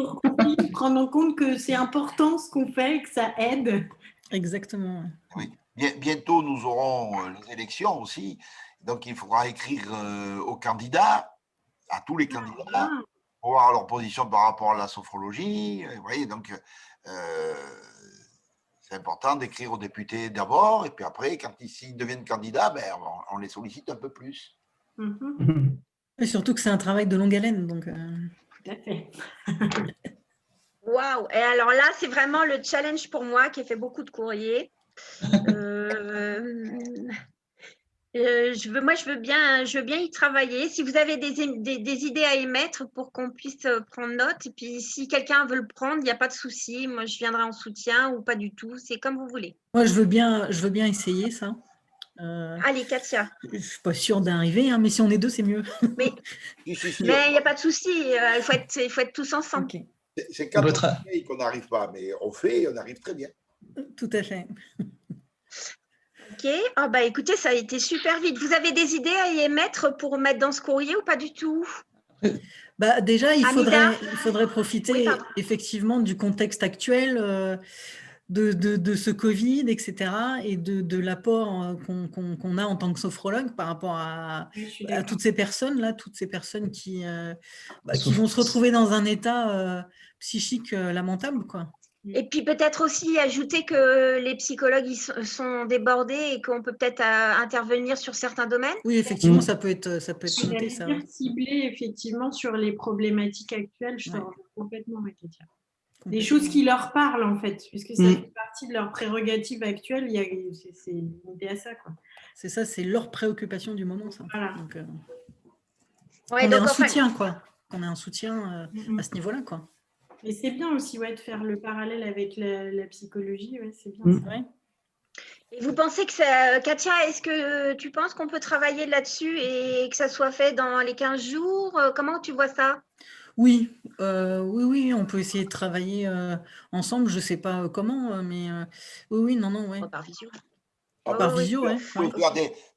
Speaker 8: Prendre en compte que c'est important ce qu'on fait, que ça aide.
Speaker 7: Exactement.
Speaker 5: Oui. Bientôt, nous aurons les élections aussi. Donc, il faudra écrire aux candidats, à tous les candidats, pour voir leur position par rapport à la sophrologie. Vous voyez, donc, c'est important d'écrire aux députés d'abord, et puis après, quand ils deviennent candidats, ben, on les sollicite un peu plus.
Speaker 7: Et surtout que c'est un travail de longue haleine. Donc,
Speaker 8: Tout à fait.
Speaker 1: Waouh! Et alors là, c'est vraiment le challenge pour moi qui ai fait beaucoup de courriers. Je veux bien y travailler. Si vous avez des idées à émettre pour qu'on puisse prendre note, et puis si quelqu'un veut le prendre, il n'y a pas de souci. Moi, je viendrai en soutien ou pas du tout. C'est comme vous voulez.
Speaker 7: Moi, je veux bien essayer ça.
Speaker 1: Allez, Katia.
Speaker 7: Je ne suis pas sûre d'arriver, hein, mais si on est deux, c'est mieux.
Speaker 1: Mais il n'y a pas de souci. Il faut être tous ensemble.
Speaker 7: Okay.
Speaker 5: C'est quand on fait qu'on n'arrive pas, mais on fait et on arrive très bien.
Speaker 7: Tout à fait.
Speaker 1: Ok. Oh, bah, écoutez, ça a été super vite. Vous avez des idées à y émettre pour mettre dans ce courrier ou pas du tout?
Speaker 7: Bah, déjà, il
Speaker 1: Amida?
Speaker 7: faudrait profiter
Speaker 1: Oui, pardon.
Speaker 7: effectivement du contexte actuel de ce Covid, etc. et de l'apport qu'on a en tant que sophrologue par rapport à toutes ces personnes-là, toutes ces personnes qui vont se retrouver dans un état psychique lamentable, quoi.
Speaker 1: Et puis peut-être aussi ajouter que les psychologues ils sont débordés et qu'on peut peut-être intervenir sur certains domaines.
Speaker 7: Oui, effectivement, ça peut être noté, ça.
Speaker 8: Cibler effectivement sur les problématiques actuelles, je te rejoins complètement, Katia. Des choses qui leur parlent en fait, puisque ça fait partie de leurs prérogatives actuelles, c'est limité à ça, quoi.
Speaker 7: C'est ça, c'est leur préoccupation du moment, ça.
Speaker 8: Voilà.
Speaker 7: Donc,
Speaker 1: Ouais,
Speaker 7: on est un soutien, quoi. On est un soutien à ce niveau-là, quoi.
Speaker 8: Et c'est bien aussi de faire le parallèle avec la psychologie, c'est bien.
Speaker 7: C'est vrai.
Speaker 1: Et vous pensez que Katia, est-ce que tu penses qu'on peut travailler là-dessus et que ça soit fait dans les 15 jours? Comment tu vois ça?
Speaker 7: Oui, on peut essayer de travailler ensemble. Je ne sais pas comment, mais oui, non, ouais.
Speaker 1: Par visio.
Speaker 7: Par visio, ouais.
Speaker 5: Vous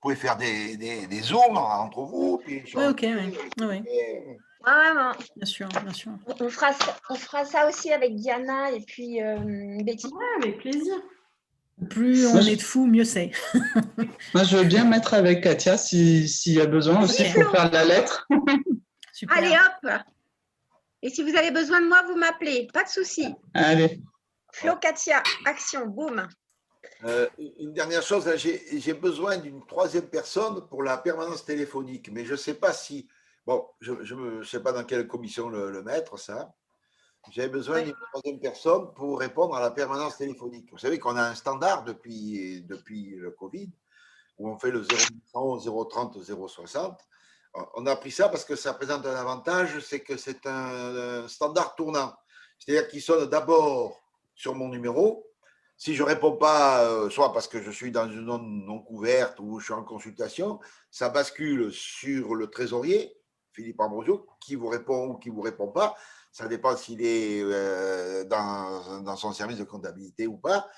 Speaker 5: pouvez faire des zooms entre vous. Puis
Speaker 7: oui, ok, ouais.
Speaker 1: Bien
Speaker 7: sûr.
Speaker 1: On fera ça aussi avec Diana et puis Betty.
Speaker 8: Ouais, avec plaisir.
Speaker 7: Plus on est de fous, mieux c'est.
Speaker 3: Moi, je veux bien mettre avec Katia s'il y a besoin aussi pour faire la lettre.
Speaker 1: Super. Allez, hop. Et si vous avez besoin de moi, vous m'appelez. Pas de souci.
Speaker 3: Allez.
Speaker 1: Flo, Katia, action, boum.
Speaker 5: Une dernière chose, j'ai besoin d'une troisième personne pour la permanence téléphonique, mais je ne sais pas si… Bon, je ne sais pas dans quelle commission le mettre, ça. J'avais besoin d'une troisième personne pour répondre à la permanence téléphonique. Vous savez qu'on a un standard depuis le Covid, où on fait le 0,100, 0,30, 0,60. On a pris ça parce que ça présente un avantage, c'est que c'est un standard tournant. C'est-à-dire qu'il sonne d'abord sur mon numéro. Si je ne réponds pas, soit parce que je suis dans une zone non couverte ou je suis en consultation, ça bascule sur le trésorier, Philippe Ambrosio, qui vous répond ou qui ne vous répond pas. Ça dépend s'il est dans son service de comptabilité ou pas.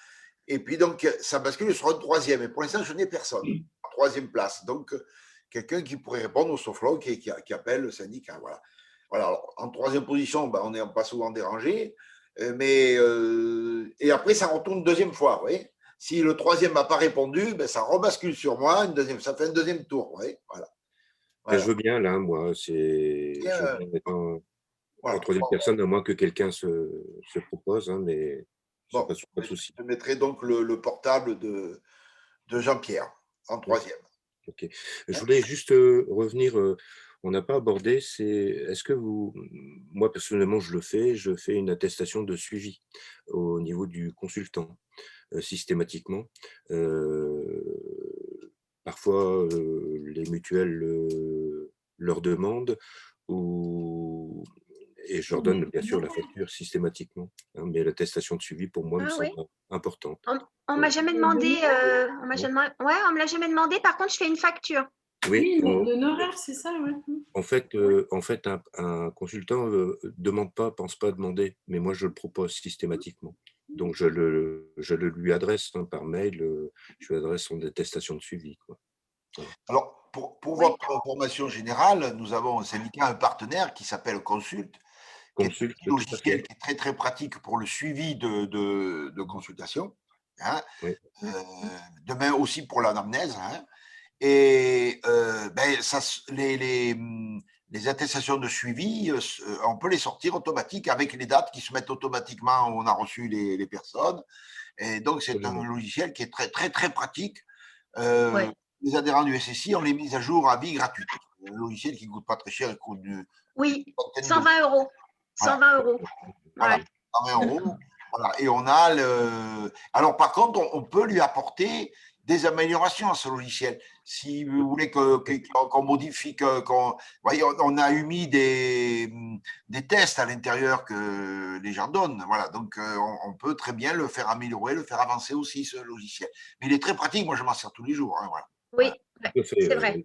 Speaker 5: Et puis, donc, ça bascule sur un troisième. Et pour l'instant, je n'ai personne en troisième place. Donc, quelqu'un qui pourrait répondre au sophrologue qui appelle le syndicat. Voilà. Alors, en troisième position, on n'est pas souvent dérangé. Et après, ça retourne une deuxième fois. Vous voyez. Si le troisième n'a pas répondu, ça rebascule sur moi. Ça fait un deuxième tour. Vous voyez. Voilà.
Speaker 6: Je veux bien, là, moi. En troisième personne, à moins que quelqu'un se propose, mais
Speaker 5: bon,
Speaker 6: pas de souci.
Speaker 5: Je mettrai donc le portable de Jean-Pierre en troisième.
Speaker 6: Ok. Je voulais juste revenir, on n'a pas abordé, est-ce que moi personnellement je fais une attestation de suivi au niveau du consultant, systématiquement. Parfois, les mutuelles leur demandent et je leur donne bien sûr la facture systématiquement, mais l'attestation de suivi pour moi me semble importante.
Speaker 1: On ne m'a jamais demandé, on me l'a jamais demandé, par contre je fais une facture.
Speaker 8: Oui, l'honoraire, c'est ça, ouais.
Speaker 6: En fait, un consultant pense pas demander, mais moi je le propose systématiquement. Donc je le lui adresse par mail, je lui adresse son attestation de suivi, quoi.
Speaker 5: Voilà. Alors, pour votre information générale, nous avons au syndicat un partenaire qui s'appelle Consult, qui est un logiciel qui est très très pratique pour le suivi de consultation, demain aussi pour l'anamnèse. Et les attestations de suivi, on peut les sortir automatiques avec les dates qui se mettent automatiquement où on a reçu les personnes. Et donc, c'est un logiciel qui est très très très pratique. Les adhérents du SSI, on les met à jour à vie gratuite. Un logiciel qui ne coûte pas très cher, il coûte
Speaker 1: 120 euros. 120 euros.
Speaker 5: Voilà, 120 euros. Voilà. Et on a le… Alors, par contre, on peut lui apporter des améliorations à ce logiciel. Si vous voulez qu'on modifie, on a mis des tests à l'intérieur que les gens donnent. Voilà, donc on peut très bien le faire améliorer, le faire avancer aussi, ce logiciel. Mais il est très pratique, moi je m'en sers tous les jours. Voilà.
Speaker 1: Oui, c'est vrai.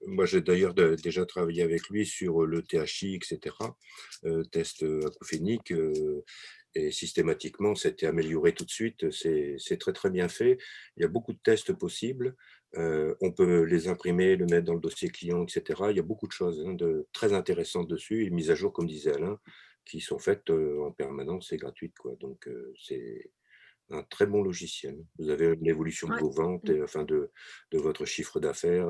Speaker 6: Moi, j'ai d'ailleurs déjà travaillé avec lui sur le THI, etc., test acouphénique. Et systématiquement, c'était amélioré tout de suite. C'est très, très bien fait. Il y a beaucoup de tests possibles. On peut les imprimer, le mettre dans le dossier client, etc. Il y a beaucoup de choses très intéressantes dessus et mises à jour, comme disait Alain, qui sont faites en permanence et gratuites, quoi. Donc, c'est un très bon logiciel. Vous avez l'évolution de vos ventes, enfin de votre chiffre d'affaires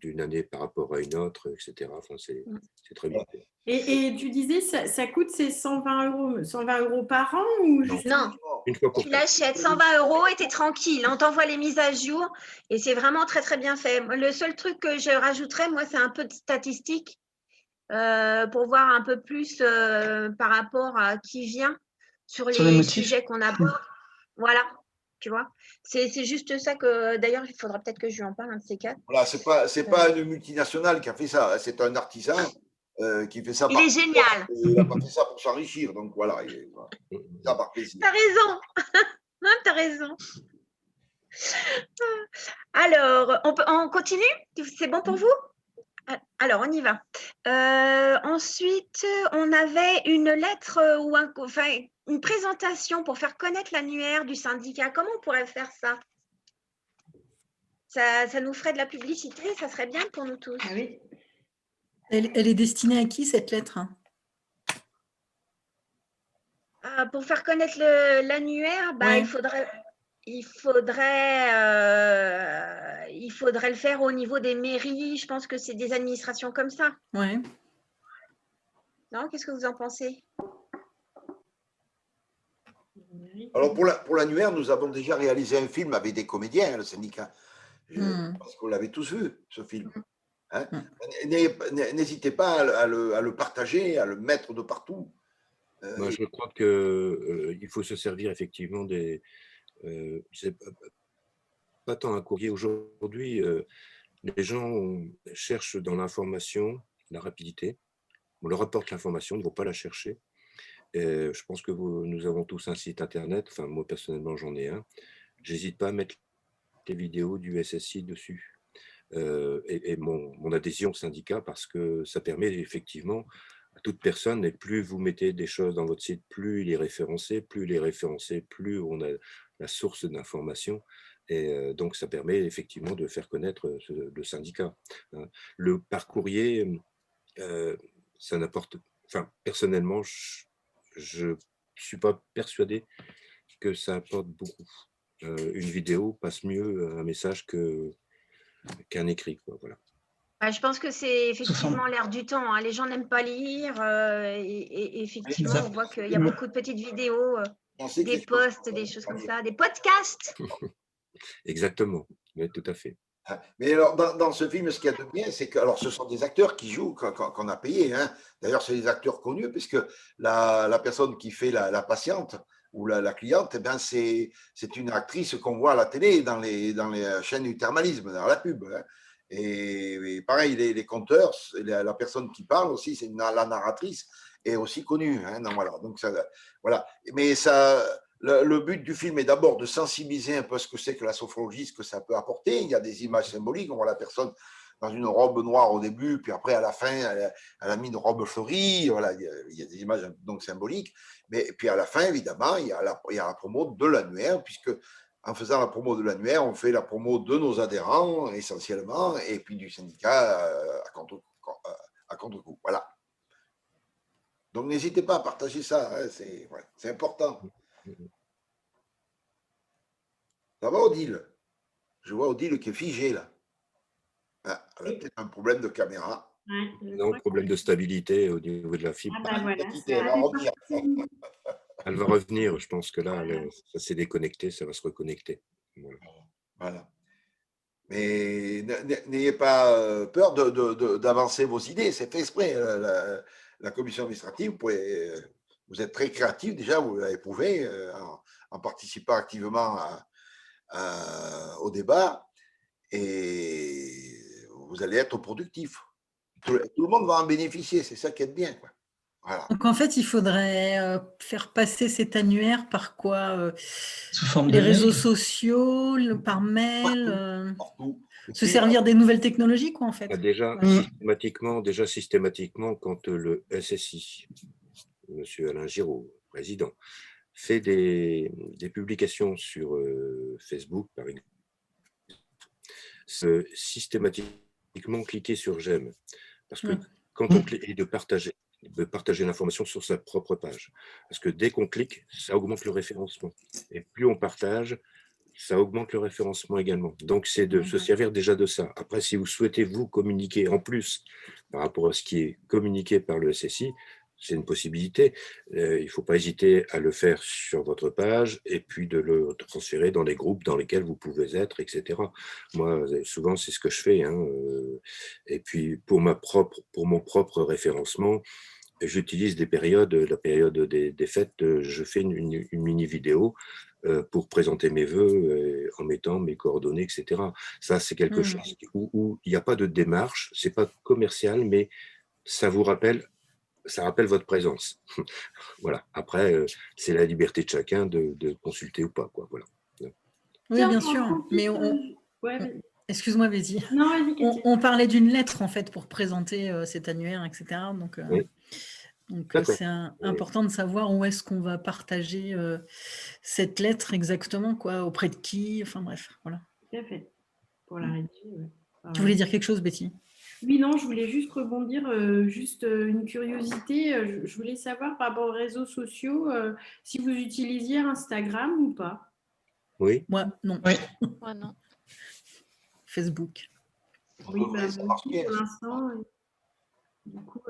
Speaker 6: d'une année par rapport à une autre, etc. Enfin, c'est très bien.
Speaker 8: Et tu disais, ça coûte ces 120 € par an ou juste...
Speaker 1: Non,
Speaker 6: une fois pour
Speaker 1: tu l'achètes 120 € et tu es tranquille. On t'envoie les mises à jour et c'est vraiment très, très bien fait. Le seul truc que je rajouterais, moi, c'est un peu de statistiques pour voir un peu plus par rapport à qui vient sur les sujets qu'on aborde. Voilà, tu vois. C'est juste ça que, d'ailleurs, il faudra peut-être que je lui en parle, un de ces quatre.
Speaker 5: Voilà, c'est pas une multinationale qui a fait ça, c'est un artisan qui fait ça.
Speaker 1: Il est génial.
Speaker 5: Il n'a pas fait ça pour s'enrichir, donc voilà, ça par plaisir.
Speaker 1: T'as raison. Non, t'as raison. Alors, on continue? C'est bon pour vous? Alors, on y va. Ensuite, on avait une lettre ou une présentation pour faire connaître l'annuaire du syndicat. Comment on pourrait faire ça? Ça nous ferait de la publicité, ça serait bien pour nous tous.
Speaker 7: Ah oui. Elle est destinée à qui, cette lettre?
Speaker 1: Pour faire connaître l'annuaire, il faudrait le faire au niveau des mairies. Je pense que c'est des administrations comme ça.
Speaker 7: Ouais.
Speaker 1: Non, qu'est-ce que vous en pensez?
Speaker 5: Alors, pour l'annuaire, nous avons déjà réalisé un film avec des comédiens, le syndicat. Parce qu'on l'avait tous vu, ce film. Hein? N'hésitez pas à le partager, à le mettre de partout.
Speaker 6: Moi, je crois qu'il faut se servir effectivement des... pas tant un courrier aujourd'hui. Les gens cherchent dans l'information la rapidité. On leur apporte l'information, ils ne vont pas la chercher. Et je pense que nous avons tous un site internet. Enfin, moi, personnellement, j'en ai un. J'hésite pas à mettre les vidéos du SSI dessus. Et mon adhésion au syndicat, parce que ça permet effectivement à toute personne, et plus vous mettez des choses dans votre site, plus il est référencé, plus on a la source d'information, et donc ça permet effectivement de faire connaître le syndicat. Par courrier, ça n'apporte, enfin personnellement, je ne suis pas persuadé que ça apporte beaucoup. Une vidéo passe mieux un message qu'un écrit, quoi, voilà.
Speaker 1: Je pense que c'est effectivement l'air du temps. Les gens n'aiment pas lire et effectivement, on voit qu'il y a beaucoup de petites vidéos, des posts, des choses comme ça, des podcasts.
Speaker 6: Exactement, oui, tout à fait.
Speaker 5: Mais alors, dans ce film, ce qu'il y a de bien, c'est que ce sont des acteurs qui jouent, qu'on a payé. Hein. D'ailleurs, c'est des acteurs connus, puisque la personne qui fait la patiente ou la cliente, eh bien, c'est une actrice qu'on voit à la télé, dans les chaînes du thermalisme, dans la pub. Hein. Et pareil, les conteurs, la personne qui parle aussi, c'est la narratrice, est aussi connue. Hein. Non, voilà. Donc, voilà. Mais le but du film est d'abord de sensibiliser un peu ce que c'est que la sophrologie, ce que ça peut apporter. Il y a des images symboliques. On voit la personne dans une robe noire au début, puis après, à la fin, elle a mis une robe fleurie. Voilà, il y a des images donc symboliques. Mais puis à la fin, évidemment, il y a la promo de l'annuaire, puisque en faisant la promo de l'annuaire, on fait la promo de nos adhérents essentiellement, et puis du syndicat à contre-coup. Voilà. Donc n'hésitez pas à partager ça, hein, c'est important. Ça va, Odile? Je vois Odile qui est figée là. Elle a peut-être un problème de caméra.
Speaker 6: Non, problème de stabilité au niveau de la fibre. Elle va revenir, je pense que là, ça s'est déconnecté, ça va se reconnecter.
Speaker 5: Voilà. Mais n'ayez pas peur d'avancer vos idées, c'est fait exprès. La commission administrative, vous êtes très créatif déjà, vous l'avez prouvé en participant activement au débat, et vous allez être productif. Tout le monde va en bénéficier, c'est ça qui est bien, quoi. Voilà.
Speaker 7: Donc en fait, il faudrait faire passer cet annuaire par quoi?
Speaker 3: Sous forme
Speaker 7: les
Speaker 3: de
Speaker 7: réseaux
Speaker 3: mail.
Speaker 7: sociaux, par mail,
Speaker 5: partout.
Speaker 7: se servir des nouvelles technologies, quoi, en fait.
Speaker 6: Systématiquement, quand le SSI, M. Alain Giraud, président, fait des publications sur Facebook, par exemple, systématiquement cliquer sur j'aime. Parce que quand on clique, et de partager l'information sur sa propre page. Parce que dès qu'on clique, ça augmente le référencement. Et plus on partage, ça augmente le référencement également. Donc, c'est de se servir déjà de ça. Après, si vous souhaitez vous communiquer en plus par rapport à ce qui est communiqué par le SSI, c'est une possibilité. Il ne faut pas hésiter à le faire sur votre page et puis de le transférer dans les groupes dans lesquels vous pouvez être, etc. Moi, souvent, c'est ce que je fais. Et puis, pour mon propre référencement, j'utilise la période des fêtes, je fais une mini vidéo pour présenter mes vœux en mettant mes coordonnées, etc. Ça, c'est quelque chose où il n'y a pas de démarche, c'est pas commercial, mais ça rappelle votre présence. Voilà. Après, c'est la liberté de chacun de consulter ou pas, quoi. Voilà.
Speaker 7: Oui, bien sûr. Mais excuse-moi, vas-y. On parlait d'une lettre, en fait, pour présenter cet annuaire, etc. Donc, c'est important de savoir où est-ce qu'on va partager cette lettre exactement, quoi, auprès de qui, enfin bref, voilà.
Speaker 8: Tout à fait. Pour la rédiger,
Speaker 7: Tu voulais dire quelque chose, Betty?
Speaker 8: Oui, non, je voulais juste rebondir, une curiosité. Je voulais savoir par rapport aux réseaux sociaux, si vous utilisiez Instagram ou pas.
Speaker 6: Oui.
Speaker 7: Moi, non.
Speaker 3: Oui.
Speaker 9: Moi, non.
Speaker 7: Facebook.
Speaker 8: Oui, pour l'instant. Du coup,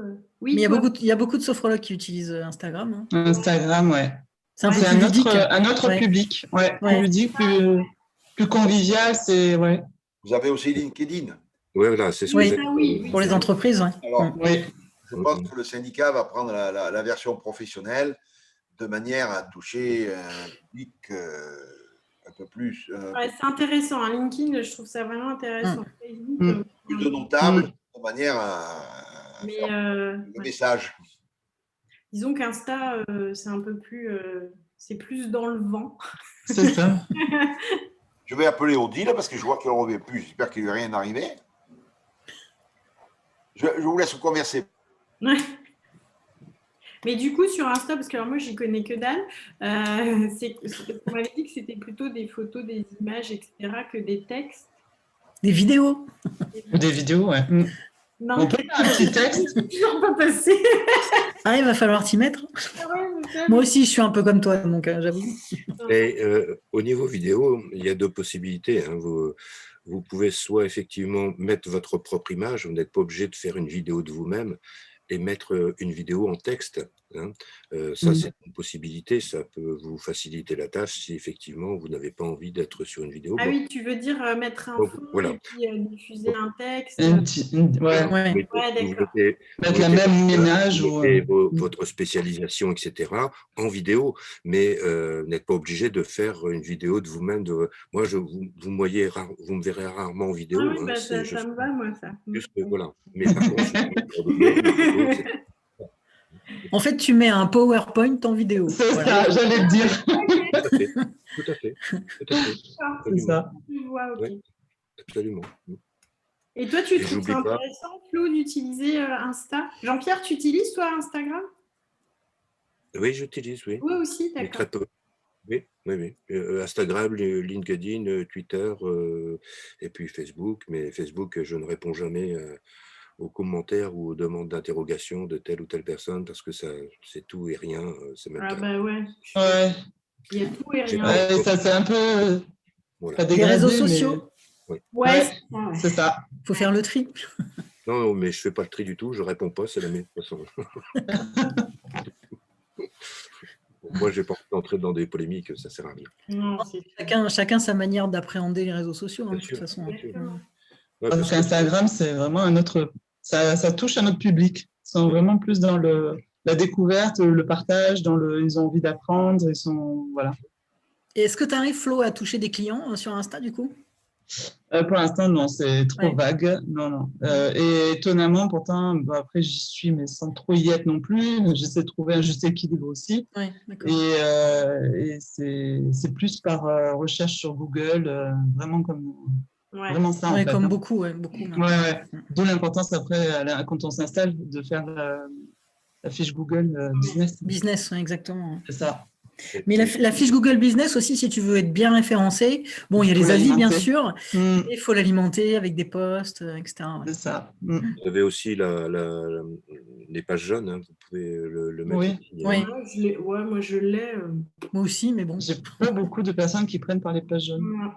Speaker 8: oui,
Speaker 7: mais il y a beaucoup de sophrologues qui utilisent Instagram.
Speaker 3: Instagram, ouais.
Speaker 7: C'est un peu plus ludique.
Speaker 3: Un autre public, plus ludique, plus convivial, c'est
Speaker 5: Vous avez aussi LinkedIn.
Speaker 6: Oui, voilà, c'est ce que j'ai.
Speaker 7: Pour les entreprises,
Speaker 5: Alors, je pense que le syndicat va prendre la version professionnelle de manière à toucher un public un peu plus.
Speaker 8: C'est intéressant. LinkedIn, je trouve ça vraiment intéressant. Facebook,
Speaker 5: plus de notable, de manière à faire le message.
Speaker 8: Disons qu'Insta, c'est un peu plus. C'est plus dans le vent.
Speaker 3: C'est ça.
Speaker 5: Je vais appeler Odile parce que je vois qu'elle ne revient plus. J'espère qu'il ne lui est rien arrivé. Je vous laisse converser.
Speaker 8: Mais du coup, sur Insta, parce que alors moi, j'y connais que dalle, on m'avait dit que c'était plutôt des photos, des images, etc., que des textes.
Speaker 7: Des vidéos.
Speaker 3: Des vidéos, ouais.
Speaker 8: Non,
Speaker 3: on peut faire un petit texte.
Speaker 8: On va passer.
Speaker 7: Il va falloir t'y mettre. Moi aussi, je suis un peu comme toi, donc j'avoue.
Speaker 6: Et au niveau vidéo, il y a deux possibilités. Vous pouvez soit effectivement mettre votre propre image, vous n'êtes pas obligé de faire une vidéo de vous-même, et mettre une vidéo en texte. Ça, c'est une possibilité, ça peut vous faciliter la tâche si effectivement vous n'avez pas envie d'être sur une vidéo.
Speaker 8: Oui, tu veux dire mettre un fond et puis diffuser un texte.
Speaker 3: D'accord.
Speaker 6: Mettre
Speaker 3: la même image.
Speaker 6: Votre spécialisation, etc. en vidéo, mais n'êtes pas obligé de faire une vidéo de vous-même. Moi, vous me verrez rarement en vidéo.
Speaker 8: Ça me va, moi, ça.
Speaker 6: Juste, voilà. Mais par contre,
Speaker 7: en fait, tu mets un PowerPoint en vidéo.
Speaker 3: C'est ça, j'allais te dire.
Speaker 6: Tout à fait.
Speaker 3: C'est ça.
Speaker 6: Ouais, absolument.
Speaker 8: Et toi, tu trouves ça intéressant, Flo, d'utiliser Insta? Jean-Pierre, tu utilises, toi, Instagram?
Speaker 6: Oui, j'utilise, oui.
Speaker 8: Oui, aussi, d'accord.
Speaker 6: Très peu. Oui. Instagram, LinkedIn, Twitter et puis Facebook. Mais Facebook, je ne réponds jamais aux commentaires ou aux demandes d'interrogation de telle ou telle personne parce que c'est tout et rien.
Speaker 3: Ouais.
Speaker 8: Il y a tout et rien.
Speaker 3: Ça, c'est un peu.
Speaker 6: Voilà.
Speaker 7: Les réseaux sociaux.
Speaker 3: C'est ça.
Speaker 7: Il faut faire le tri.
Speaker 6: Non, mais je ne fais pas le tri du tout. Je ne réponds pas. C'est la même façon. Moi, je n'ai pas envie d'entrer dans des polémiques. Ça ne sert à rien.
Speaker 8: Non,
Speaker 7: chacun sa manière d'appréhender les réseaux sociaux, de toute façon.
Speaker 3: Parce qu'Instagram, c'est vraiment un autre. Ça touche un autre public. Ils sont vraiment plus dans la découverte, le partage, ils ont envie d'apprendre. Voilà.
Speaker 7: Et est-ce que tu arrives, Flo, à toucher des clients sur Insta, du coup?
Speaker 3: Pour l'instant, non, c'est trop vague. Non. Et étonnamment, pourtant, après, j'y suis, mais sans trop y être non plus. J'essaie de trouver un juste équilibre aussi.
Speaker 7: Ouais, d'accord.
Speaker 3: Et c'est plus par recherche sur Google, vraiment comme... Vraiment ça, en fait,
Speaker 7: comme beaucoup.
Speaker 3: D'où l'importance après, quand on s'installe, de faire la fiche Google Business.
Speaker 7: Business, exactement.
Speaker 3: C'est ça.
Speaker 7: Mais la fiche Google Business aussi, si tu veux être bien référencé, bon, il y a les avis, bien sûr, mais il faut l'alimenter avec des posts, etc.
Speaker 3: C'est ça.
Speaker 6: Vous avez aussi les pages jaunes, hein, vous pouvez le mettre.
Speaker 3: Oui.
Speaker 6: Aussi,
Speaker 8: moi je l'ai.
Speaker 7: Moi aussi, mais bon.
Speaker 3: J'ai pas beaucoup de personnes qui prennent par les pages jaunes.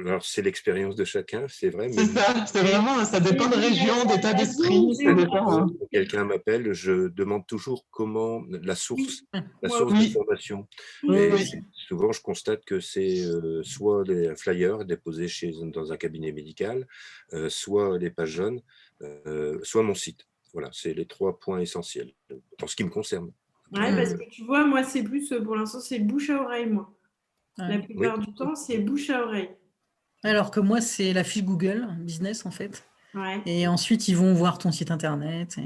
Speaker 6: Alors, c'est l'expérience de chacun, c'est vrai.
Speaker 3: C'est ça, c'est vraiment, ça dépend de région, d'état d'esprit.
Speaker 6: Quand quelqu'un m'appelle, je demande toujours comment la source d'information. Souvent, je constate que c'est soit les flyers déposés dans un cabinet médical, soit les pages jaunes, soit mon site. Voilà, c'est les 3 points essentiels en ce qui me concerne.
Speaker 8: Ouais, parce que tu vois, moi, c'est plus, pour l'instant, c'est bouche à oreille, moi. La plupart du temps, c'est bouche à oreille.
Speaker 7: Alors que moi, c'est la fiche Google Business, en fait.
Speaker 8: Ouais.
Speaker 7: Et ensuite, ils vont voir ton site internet.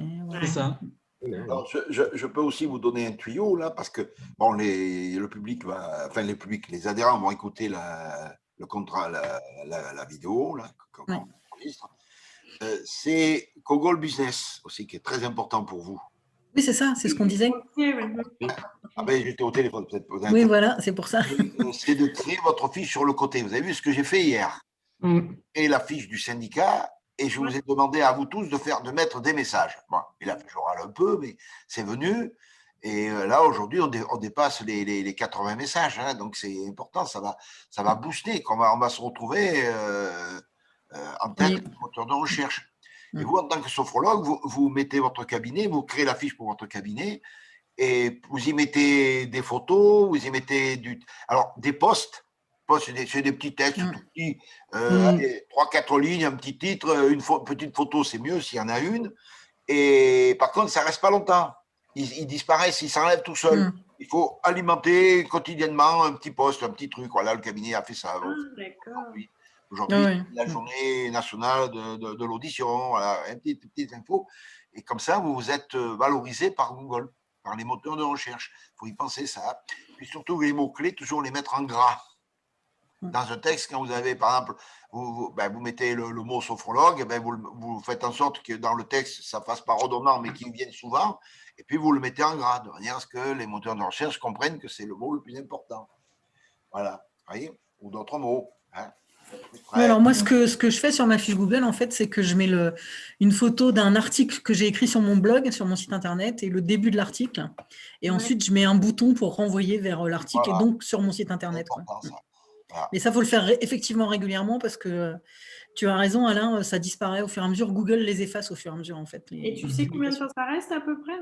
Speaker 3: C'est ça.
Speaker 5: Alors, je peux aussi vous donner un tuyau, là, parce que bon, le public les adhérents vont écouter le contrat, la vidéo, là, qu'on enregistre. C'est Google Business aussi, qui est très important pour vous.
Speaker 7: Oui, c'est ça, c'est ce qu'on disait.
Speaker 5: Ah ben, j'étais au téléphone, peut-être.
Speaker 7: Oui, voilà, c'est pour ça.
Speaker 5: C'est de créer votre fiche sur le côté. Vous avez vu ce que j'ai fait hier? Et la fiche du syndicat, et je vous ai demandé à vous tous de mettre des messages. Bon, et là, je râle un peu, mais c'est venu. Et là, aujourd'hui, on dépasse les 80 messages. Hein, donc, c'est important, ça va booster. On va se retrouver en tête du moteur de recherche. Et vous, en tant que sophrologue, vous mettez votre cabinet, vous créez la fiche pour votre cabinet, et vous y mettez des photos, vous y mettez des posts, c'est des petits textes tout petits, 3-4 lignes, un petit titre, une petite photo, c'est mieux s'il y en a une. Et par contre, ça ne reste pas longtemps. Ils disparaissent, ils s'enlèvent tout seuls. Il faut alimenter quotidiennement un petit post, un petit truc. Voilà, le cabinet a fait ça. Aujourd'hui, c'est la journée nationale de l'audition, voilà, une petite info. Et comme ça, vous êtes valorisé par Google, par les moteurs de recherche. Il faut y penser ça. Puis surtout, les mots-clés, toujours les mettre en gras. Dans un texte, quand vous avez, par exemple, vous mettez le mot sophrologue, vous faites en sorte que dans le texte, ça fasse pas redondant, mais qu'il vienne souvent. Et puis, vous le mettez en gras, de manière à ce que les moteurs de recherche comprennent que c'est le mot le plus important. Voilà. Vous voyez? Ou d'autres mots. Hein.
Speaker 7: Alors moi, ce que je fais sur ma fiche Google, en fait, c'est que je mets une photo d'un article que j'ai écrit sur mon blog, sur mon site internet, et le début de l'article. Et ensuite, je mets un bouton pour renvoyer vers l'article et donc sur mon site internet. Mais ça, il faut le faire effectivement régulièrement parce que tu as raison, Alain, ça disparaît au fur et à mesure. Google les efface au fur et à mesure, en fait.
Speaker 8: Et tu sais combien de temps ça reste à peu près?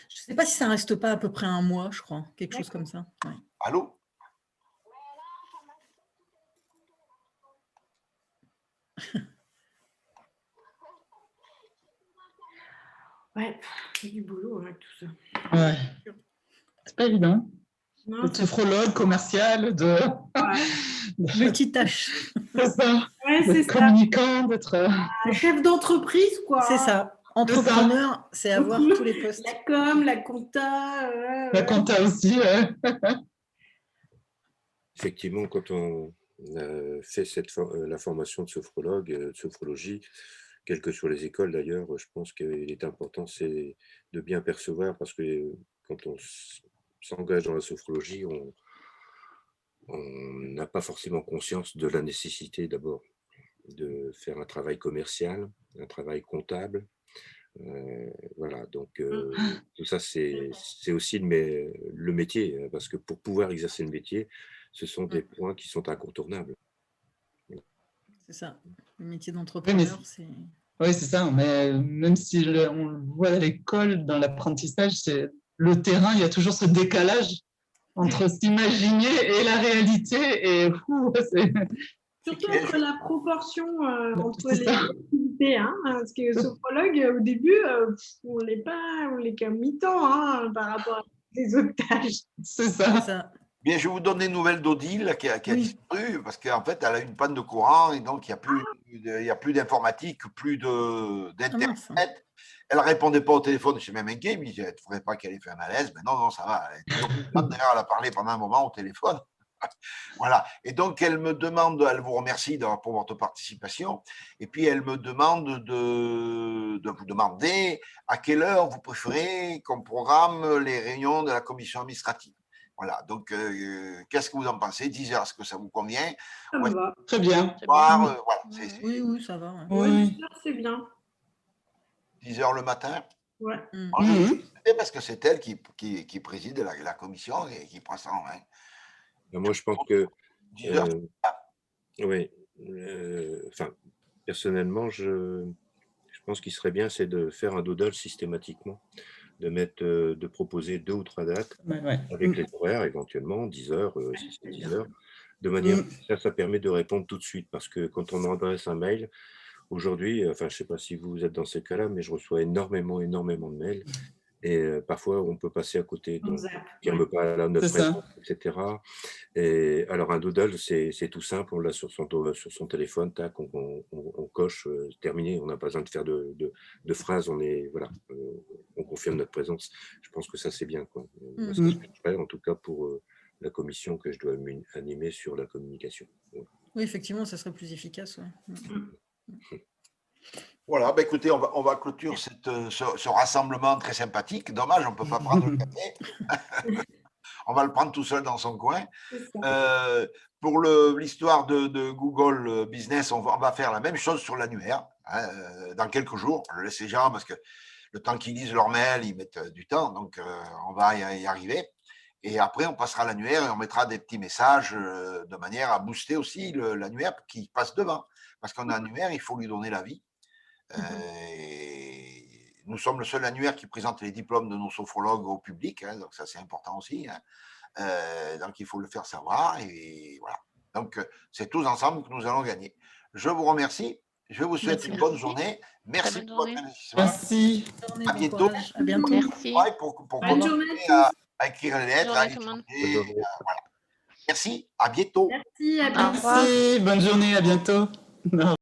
Speaker 7: Je ne sais pas si ça ne reste pas à peu près un mois, je crois. Quelque chose comme ça. Ouais.
Speaker 5: Allô?
Speaker 8: Ouais, c'est du boulot avec tout ça.
Speaker 3: Ouais. C'est pas évident. Le sophrologue commercial, de
Speaker 7: multitâche.
Speaker 3: C'est ça.
Speaker 8: Ouais, c'est ça.
Speaker 3: Communicant, d'être.
Speaker 8: Chef d'entreprise, quoi.
Speaker 7: C'est ça. Entrepreneur, c'est avoir tous les postes.
Speaker 8: La com, la compta.
Speaker 3: La compta aussi,
Speaker 6: Effectivement, quand on fait la formation de sophrologue, de sophrologie, quelles que soient les écoles d'ailleurs, je pense qu'il est important c'est de bien percevoir parce que quand on s'engage dans la sophrologie, on n'a pas forcément conscience de la nécessité d'abord de faire un travail commercial, un travail comptable. Voilà, donc tout ça c'est aussi le métier, parce que pour pouvoir exercer le métier, ce sont des points qui sont incontournables.
Speaker 7: C'est ça, le métier d'entrepreneur, c'est...
Speaker 3: Oui, c'est ça, mais même si on le voit à l'école, dans l'apprentissage, c'est le terrain, il y a toujours ce décalage entre s'imaginer et la réalité, et
Speaker 8: surtout entre la proportion entre les activités, hein, parce que sophrologue, au début, on l'est comme mi-temps hein, par rapport à les autres tâches.
Speaker 3: C'est ça.
Speaker 5: Bien, je vais vous donner une nouvelle d'Odile qui a disparu parce qu'en fait, elle a une panne de courant et donc il n'y a plus d'informatique, plus d'Internet. Elle ne répondait pas au téléphone, je suis même inquiet, mais je ne trouvais pas qu'elle ait fait un malaise. Mais non, ça va. D'ailleurs, elle a parlé pendant un moment au téléphone. Voilà. Et donc, elle me demande, elle vous remercie pour votre participation, et puis elle me demande de vous demander à quelle heure vous préférez qu'on programme les réunions de la commission administrative. Voilà. Donc, qu'est-ce que vous en pensez? 10 heures, est-ce que ça vous convient?
Speaker 8: Ça me va.
Speaker 3: Très bien.
Speaker 5: Voilà,
Speaker 7: oui, ça va.
Speaker 8: Oui, 10 heures, c'est bien.
Speaker 5: 10 heures le matin?
Speaker 8: Ouais.
Speaker 5: Parce que c'est elle qui préside la commission et qui prend ça en main.
Speaker 6: Moi, je pense que…
Speaker 5: 10 heures.
Speaker 6: Oui. Personnellement, je pense qu'il serait bien, c'est de faire un doodle systématiquement, de proposer 2 ou 3 dates avec les horaires éventuellement, 10 heures, si c'est 10 heures, de manière ça permet de répondre tout de suite, parce que quand on adresse un mail, aujourd'hui, je ne sais pas si vous êtes dans ces cas-là, mais je reçois énormément de mails. Et parfois, on peut passer à côté, donc confirme pas notre présence, etc. Et alors, un doodle, c'est tout simple. On l'a sur son téléphone, tac, on coche, terminé. On n'a pas besoin de faire de phrases. On confirme notre présence. Je pense que ça, c'est bien, quoi. C'est ce que je ferais, en tout cas pour la commission que je dois animer sur la communication. Voilà.
Speaker 7: Oui, effectivement, ça serait plus efficace.
Speaker 5: Voilà, écoutez, on va clôturer ce rassemblement très sympathique. Dommage, on ne peut pas prendre le café. On va le prendre tout seul dans son coin. Pour l'histoire de Google Business, on va faire la même chose sur l'annuaire dans quelques jours. Je laisse les gens parce que le temps qu'ils lisent leur mail, ils mettent du temps. Donc, on va y arriver. Et après, on passera à l'annuaire et on mettra des petits messages de manière à booster aussi l'annuaire qui passe devant. Parce qu'un annuaire, il faut lui donner la vie. Nous sommes le seul annuaire qui présente les diplômes de nos sophrologues au public, donc ça c'est important aussi. Donc il faut le faire savoir et voilà. Donc c'est tous ensemble que nous allons gagner. Je vous remercie. Je vous souhaite une bonne journée. Merci pour votre investissement.
Speaker 3: Merci.
Speaker 5: À bientôt.
Speaker 7: À bientôt.
Speaker 8: Merci.
Speaker 5: Pour
Speaker 8: Bonne journée
Speaker 5: à écrire les lettres. Voilà. Merci. À bientôt.
Speaker 8: Merci. À bientôt.
Speaker 3: Merci. Bonne journée. À bientôt.